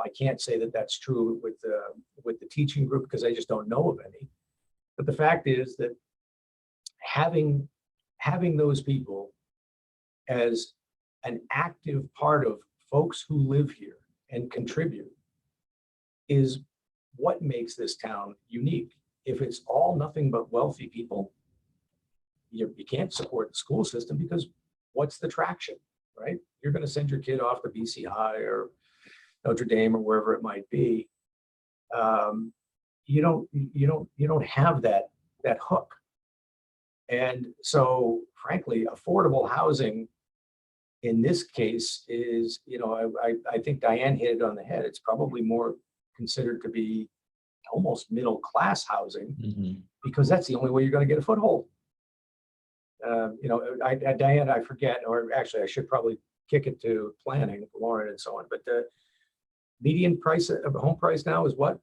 I can't say that that's true with the teaching group because I just don't know of any. But the fact is that having those people as an active part of folks who live here and contribute is what makes this town unique. If it's all nothing but wealthy people, you can't support the school system because what's the traction, right? You're going to send your kid off to BC High or Notre Dame or wherever it might be. You don't have that hook. And so, frankly, affordable housing in this case is, I think Diane hit it on the head. It's probably more considered to be almost middle class housing because that's the only way you're going to get a foothold. Diane, I forget, or actually I should probably kick it to planning, Lauren and so on, but the median price of a home price now is what?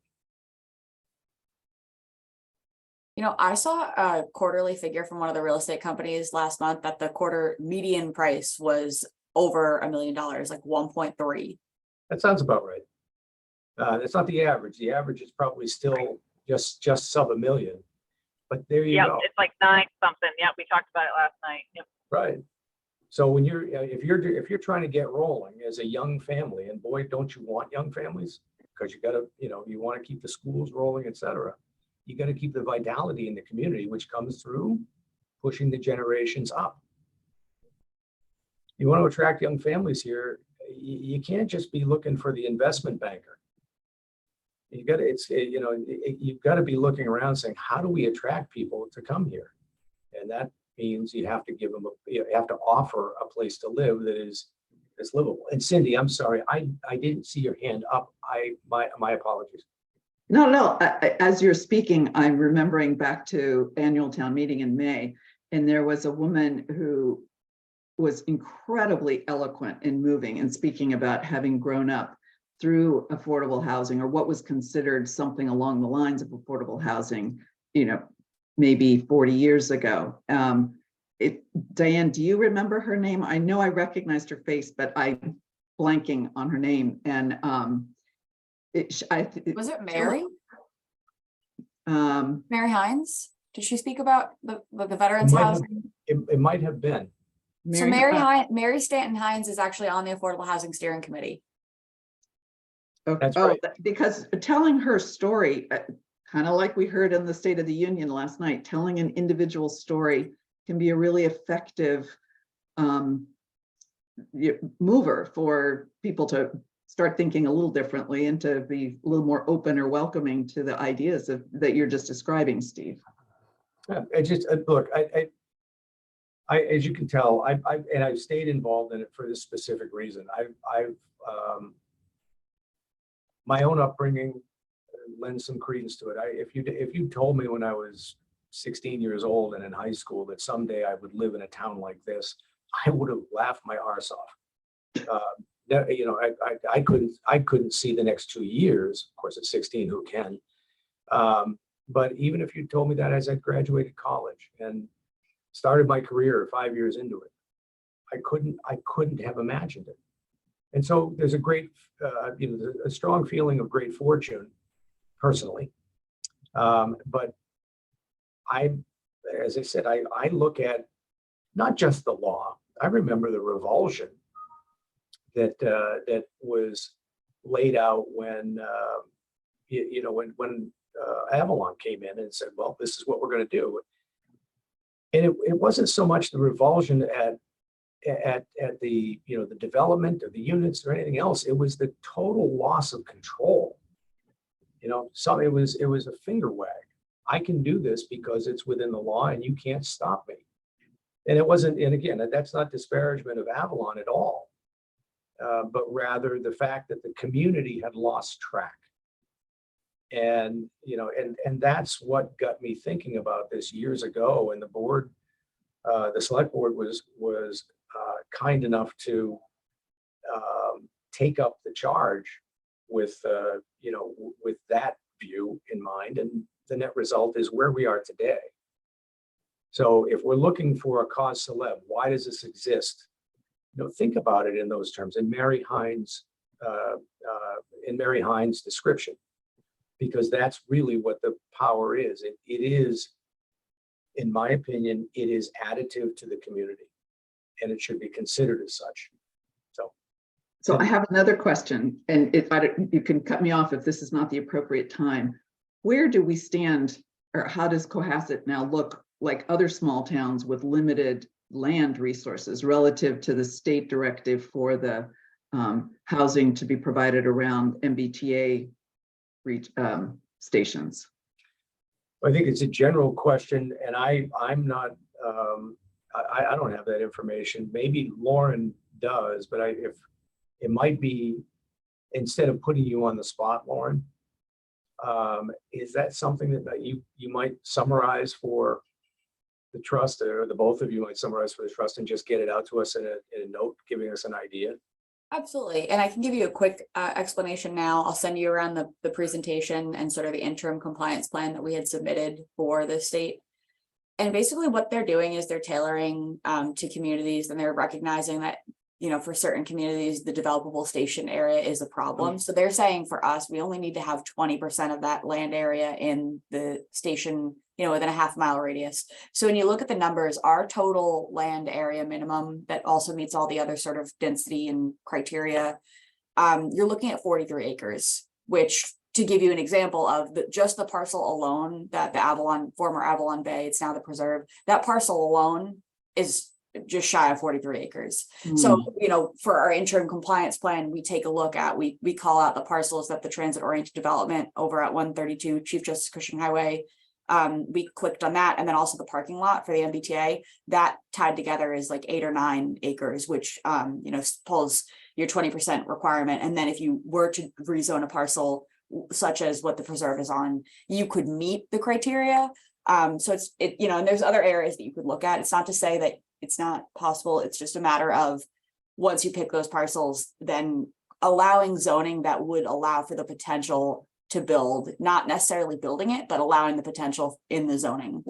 I saw a quarterly figure from one of the real estate companies last month that the quarter median price was over $1 million, like 1.3. That sounds about right. That's not the average. The average is probably still just sub $1 million. But there you go. It's like 9 something. Yeah, we talked about it last night. Yep. Right. So when if you're trying to get rolling as a young family, and boy, don't you want young families, because you got to, you want to keep the schools rolling, et cetera. You got to keep the vitality in the community, which comes through pushing the generations up. You want to attract young families here, you can't just be looking for the investment banker. You've got to be looking around saying, how do we attract people to come here? And that means you have to give them you have to offer a place to live that is livable. And Cindy, I'm sorry, I didn't see your hand up. My apologies. No. As you're speaking, I'm remembering back to annual town meeting in May, and there was a woman who was incredibly eloquent in moving and speaking about having grown up through affordable housing, or what was considered something along the lines of affordable housing, maybe 40 years ago. Diane, do you remember her name? I know I recognized her face, but I'm blanking on her name. And was it Mary? Mary Hines? Did she speak about the veterans housing? It might have been. So Mary Stanton Hines is actually on the Affordable Housing Steering Committee. Okay. That's Oh, right. because telling her story, kind of like we heard in the State of the Union last night, telling an individual story can be a really effective mover for people to start thinking a little differently and to be a little more open or welcoming to the ideas that you're just describing, Steve. Yeah, it just, look, as you can tell, I've stayed involved in it for this specific reason. My own upbringing lends some credence to it. If you told me when I was 16 years old and in high school that someday I would live in a town like this, I would have laughed my arse off. You know, I couldn't see the next 2 years. Of course, at 16, who can? But even if you told me that as I graduated college and started my career 5 years into it, I couldn't have imagined it. And so there's a great, a strong feeling of great fortune, personally. But as I said, I look at not just the law. I remember the revulsion that was laid out when when Avalon came in and said, well, this is what we're going to do. And it wasn't so much the revulsion at the the development of the units or anything else. It was the total loss of control. So it was a finger wag. I can do this because it's within the law and you can't stop me. And it wasn't, and again, that's not disparagement of Avalon at all, but rather the fact that the community had lost track. And and that's what got me thinking about this years ago. And the board, the select board was kind enough to take up the charge with with that view in mind. And the net result is where we are today. So if we're looking for a cause célèbre, why does this exist? Think about it in those terms, in Mary Hines' description, because that's really what the power is. It is, in my opinion, it is additive to the community, and it should be considered as such. So I have another question, and you can cut me off if this is not the appropriate time. Where do we stand, or how does Cohasset now look like other small towns with limited land resources relative to the state directive for the housing to be provided around MBTA stations? I think it's a general question, and I'm not, I don't have that information. Maybe Lauren does, but if it might be, instead of putting you on the spot, Lauren, is that something that you might summarize for the trust, or the both of you might summarize for the trust and just get it out to us in a note, giving us an idea? Absolutely. And I can give you a quick explanation now. I'll send you around the presentation and sort of the interim compliance plan that we had submitted for the state. And basically what they're doing is they're tailoring to communities, and they're recognizing that, for certain communities, the developable station area is a problem. So they're saying for us, we only need to have 20% of that land area in the station, within a half-mile radius. So when you look at the numbers, our total land area minimum that also meets all the other sort of density and criteria, you're looking at 43 acres, which, to give you an example of just the parcel alone, that the former Avalon Bay, it's now the preserve, that parcel alone is just shy of 43 acres. So, for our interim compliance plan, we take a look at, we call out the parcels that the transit oriented development over at 132 Chief Justice Cushing Highway. We clicked on that, and then also the parking lot for the MBTA that tied together is like 8 or 9 acres, which pulls your 20% requirement. And then if you were to rezone a parcel such as what the preserve is on, you could meet the criteria. So and there's other areas that you could look at. It's not to say that it's not possible. It's just a matter of, once you pick those parcels, then allowing zoning that would allow for the potential to build, not necessarily building it, but allowing the potential in the zoning.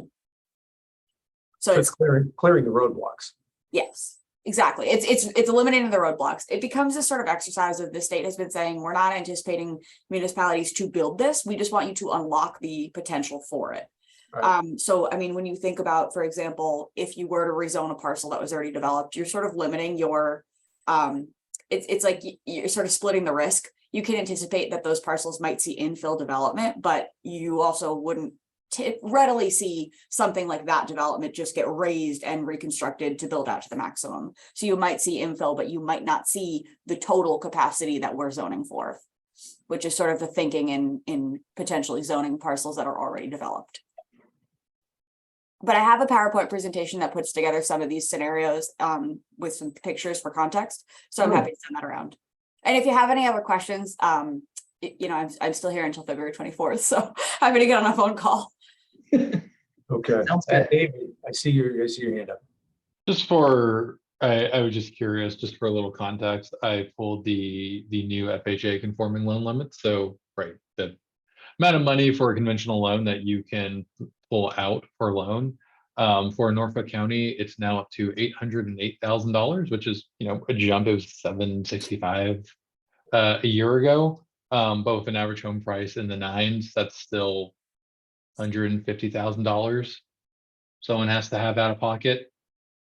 So it's clearing the roadblocks. Yes, exactly. It's eliminating the roadblocks. It becomes a sort of exercise of the state has been saying, we're not anticipating municipalities to build this. We just want you to unlock the potential for it. Right. So, I mean, when you think about, for example, if you were to rezone a parcel that was already developed, you're sort of limiting your, it's like you're sort of splitting the risk. You can anticipate that those parcels might see infill development, but you also wouldn't readily see something like that development just get raised and reconstructed to build out to the maximum. So you might see infill, but you might not see the total capacity that we're zoning for, which is sort of the thinking in potentially zoning parcels that are already developed. But I have a PowerPoint presentation that puts together some of these scenarios with some pictures for context. So I'm happy to send that around. And if you have any other questions, you know, I'm still here until February 24th, so happy to get on a phone call. Okay. Sounds good. David, I see your hand up. Just for, I was just curious, just for a little context, I pulled the new FHA conforming loan limit. So, right, the amount of money for a conventional loan that you can pull out for loan. For Norfolk County, it's now up to $808,000, which is, you know, a jump. It was $765 a year ago. But with an average home price in the nines, that's still $150,000 someone has to have out of pocket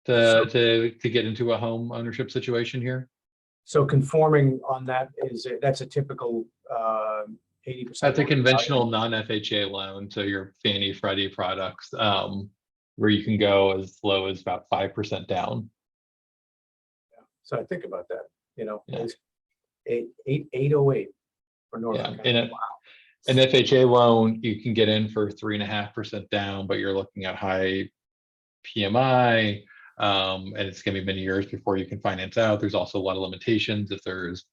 to get into a home ownership situation here. So conforming on that that's a typical 80%. That's a conventional non-FHA loan, so your Fannie Freddie products, where you can go as low as about 5% down. So I think about that, you know, Yeah. it's 808 for Norfolk Yeah, County. in an FHA loan, you can get in for 3.5% down, but you're looking at high PMI, and it's going to be many years before you can finance out. There's also a lot of limitations. If there's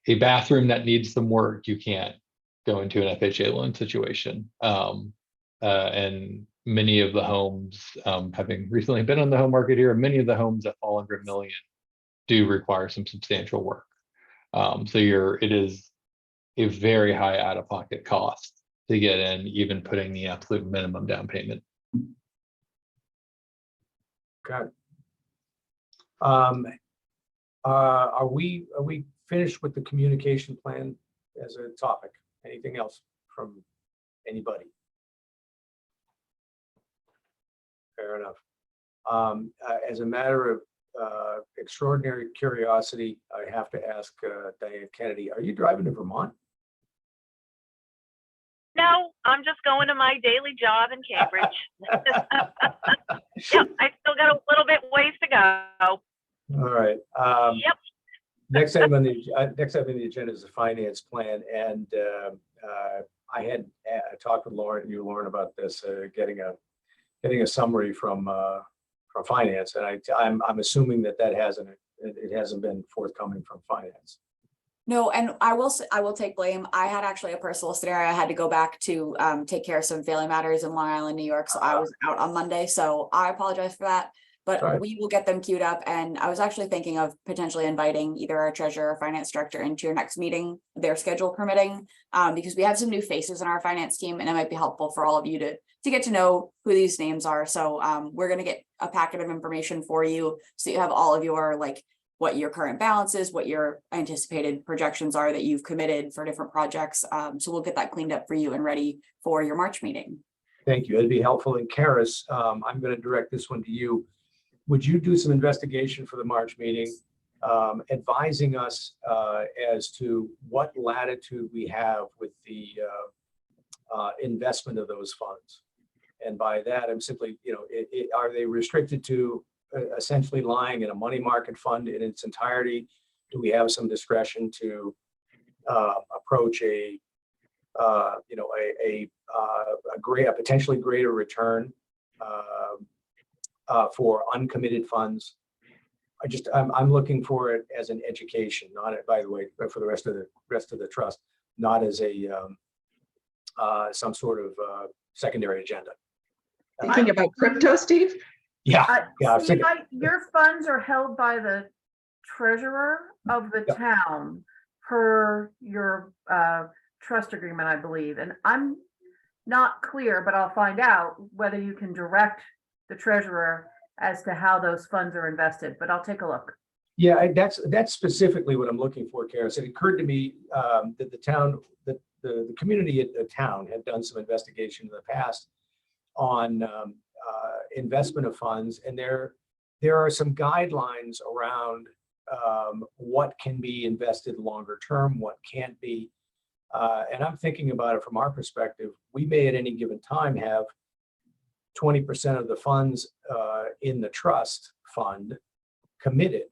a bathroom that needs some work, you can't go into an FHA loan situation. And many of the homes, having recently been on the home market here, many of the homes that fall under $1 million do require some substantial work. So it is a very high out-of-pocket cost to get in, even putting the absolute minimum down payment. Okay. Are we finished with the communication plan as a topic? Anything else from anybody? Fair enough. As a matter of extraordinary curiosity, I have to ask Diane Kennedy, are you driving to Vermont? No, I'm just going to my daily job in Cambridge. Yep, I still got a little bit ways to go. All right. Yep. Next item on the agenda is the finance plan, and I had talked with Lauren about this, getting a summary from finance, and I'm assuming that it hasn't been forthcoming from finance. No, and I will take blame. I had actually a personal scenario. I had to go back to take care of some family matters in Long Island, New York. So I was out on Monday. So I apologize for that. But Right. we will get them queued up. And I was actually thinking of potentially inviting either our treasurer or finance director into your next meeting, their schedule permitting, because we have some new faces in our finance team, and it might be helpful for all of you to get to know who these names are. So we're going to get a packet of information for you, so you have all of your, like, what your current balance is, what your anticipated projections are that you've committed for different projects. So we'll get that cleaned up for you and ready for your March meeting. Thank you. It'd be helpful. And Karis, I'm going to direct this one to you. Would you do some investigation for the March meeting, advising us as to what latitude we have with the investment of those funds? And by that, I'm simply, you know, are they restricted to essentially lying in a money market fund in its entirety? Do we have some discretion to approach a potentially greater return for uncommitted funds? I'm looking for it as an education, not, by the way, for the rest of the trust, not as a some sort of secondary agenda. Thinking about crypto, Steve? Yeah. Yeah. Steve, your funds are held by the treasurer of the town per your trust agreement, I believe. And I'm not clear, but I'll find out whether you can direct the treasurer as to how those funds are invested, but I'll take a look. Yeah, that's specifically what I'm looking for, Karis. It occurred to me that the community at the town had done some investigation in the past on investment of funds, and there are some guidelines around what can be invested longer term, what can't be. And I'm thinking about it from our perspective. We may at any given time have 20% of the funds in the trust fund committed,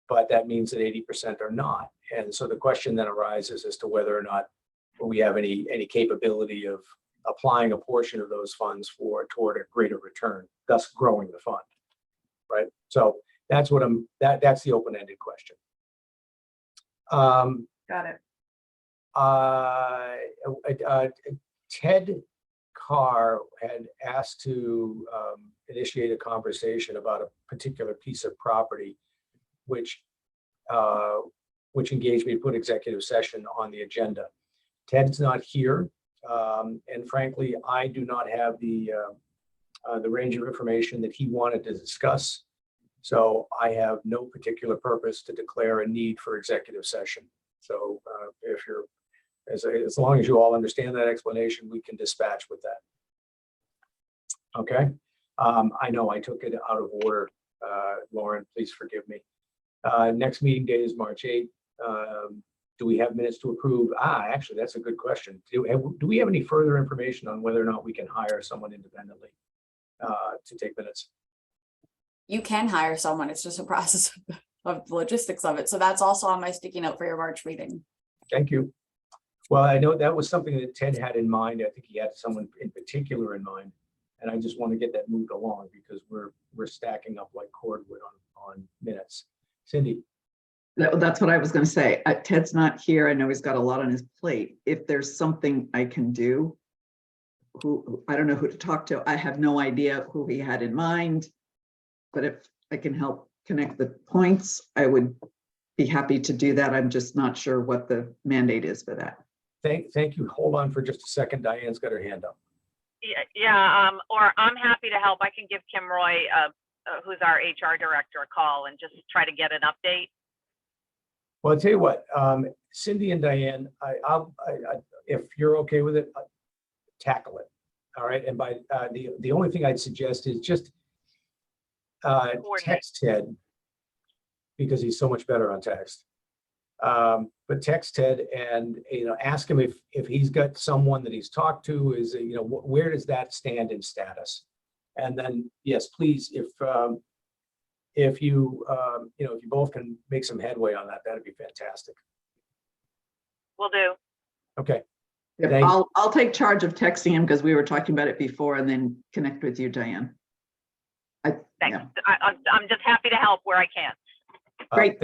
but that means that 80% are not. And so the question then arises as to whether or not we have any capability of applying a portion of those funds toward a greater return, thus growing the fund, right? So that's what that's the open-ended question. Got it. Ted Carr had asked to initiate a conversation about a particular piece of property, which engaged me to put executive session on the agenda. Ted's not here, and frankly, I do not have the range of information that he wanted to discuss. So I have no particular purpose to declare a need for executive session. So if you're, as long as you all understand that explanation, we can dispatch with that. Okay. I know I took it out of order. Lauren, please forgive me. Next meeting date is March 8th. Do we have minutes to approve? Actually, that's a good question. Do we have any further information on whether or not we can hire someone independently to take minutes? You can hire someone. It's just a process of the logistics of it. So that's also on my sticky note for your March meeting. Thank you. Well, I know that was something that Ted had in mind. I think he had someone in particular in mind. And I just want to get that moved along because we're stacking up like cordwood on minutes. Cindy. That's what I was going to say. Ted's not here. I know he's got a lot on his plate. If there's something I can do, I don't know who to talk to. I have no idea who he had in mind. But if I can help connect the points, I would be happy to do that. I'm just not sure what the mandate is for that. Thank you. Hold on for just a second. Diane's got her hand up. Yeah, or I'm happy to help. I can give Kim Roy, who's our HR director, a call and just try to get an update. Well, I'll tell you what, Cindy and Diane, if you're okay with it, tackle it. All right. And by the only thing I'd suggest is just text Ted, because he's so much better on text. But text Ted and ask him if he's got someone that he's talked to. Is where does that stand in status? And then yes, please, if you both can make some headway on that, that'd be fantastic. Will do. Okay. Yep, I'll take charge of texting him because we were talking about it before, and then connect with you, Diane. Thanks. Yeah. I'm just happy to help where I can. Great.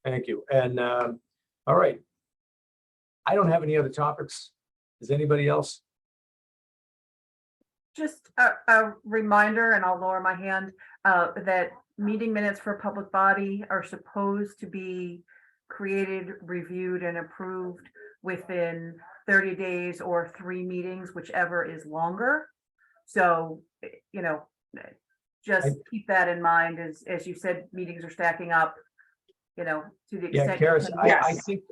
Thank you. And all right. I don't have any other topics. Does anybody else? Just a reminder, and I'll lower my hand, that meeting minutes for public body are supposed to be created, reviewed, and approved within 30 days or 3 meetings, whichever is longer. So, just keep that in mind as you said, meetings are stacking up, to the extent. Yeah, Karis,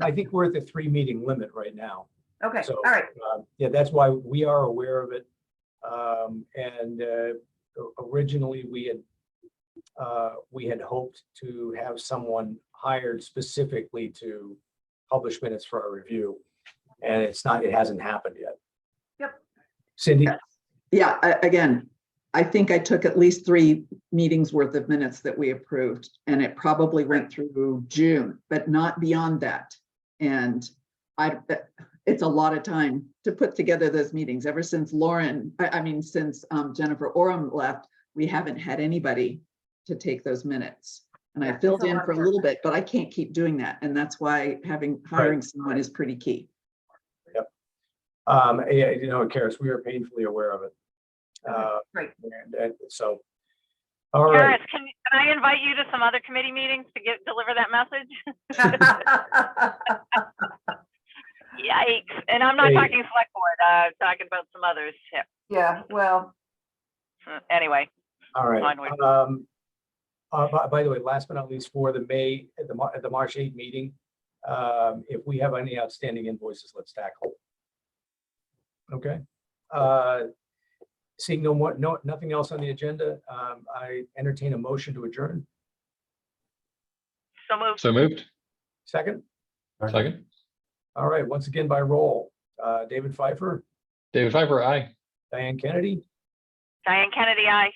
I think we're at the 3 meeting limit right now. Okay, So, all right. Yeah, that's why we are aware of it. Originally we had hoped to have someone hired specifically to publish minutes for our review, and it hasn't happened yet. Yep. Cindy? Yeah, again, I think I took at least 3 meetings worth of minutes that we approved, and it probably went through June, but not beyond that. And it's a lot of time to put together those meetings. Ever since since Jennifer Orem left, we haven't had anybody to take those minutes. And I filled in for a little bit, but I can't keep doing that. And that's why hiring someone is pretty key. Yep. Karis, we are painfully aware of it. Right. And so, all right. Karis, can I invite you to some other committee meetings to deliver that message? Yikes. And I'm not talking select board, I'm talking about some others. Yeah, well. Anyway. All right. Onward. By the way, last but not least, for the March 8 meeting, if we have any outstanding invoices, let's tackle. Okay. Seeing nothing else on the agenda, I entertain a motion to adjourn. So moved. So moved. Second? Second. All right, once again by roll. David Pfeiffer, David Pfeiffer, aye. Diane Kennedy, Diane Kennedy, aye.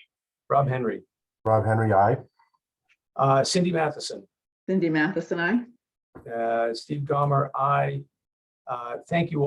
Rob Henry, Rob Henry, aye. Cindy Matheson, Cindy Matheson, I. Steve Gomer, aye. Thank you all.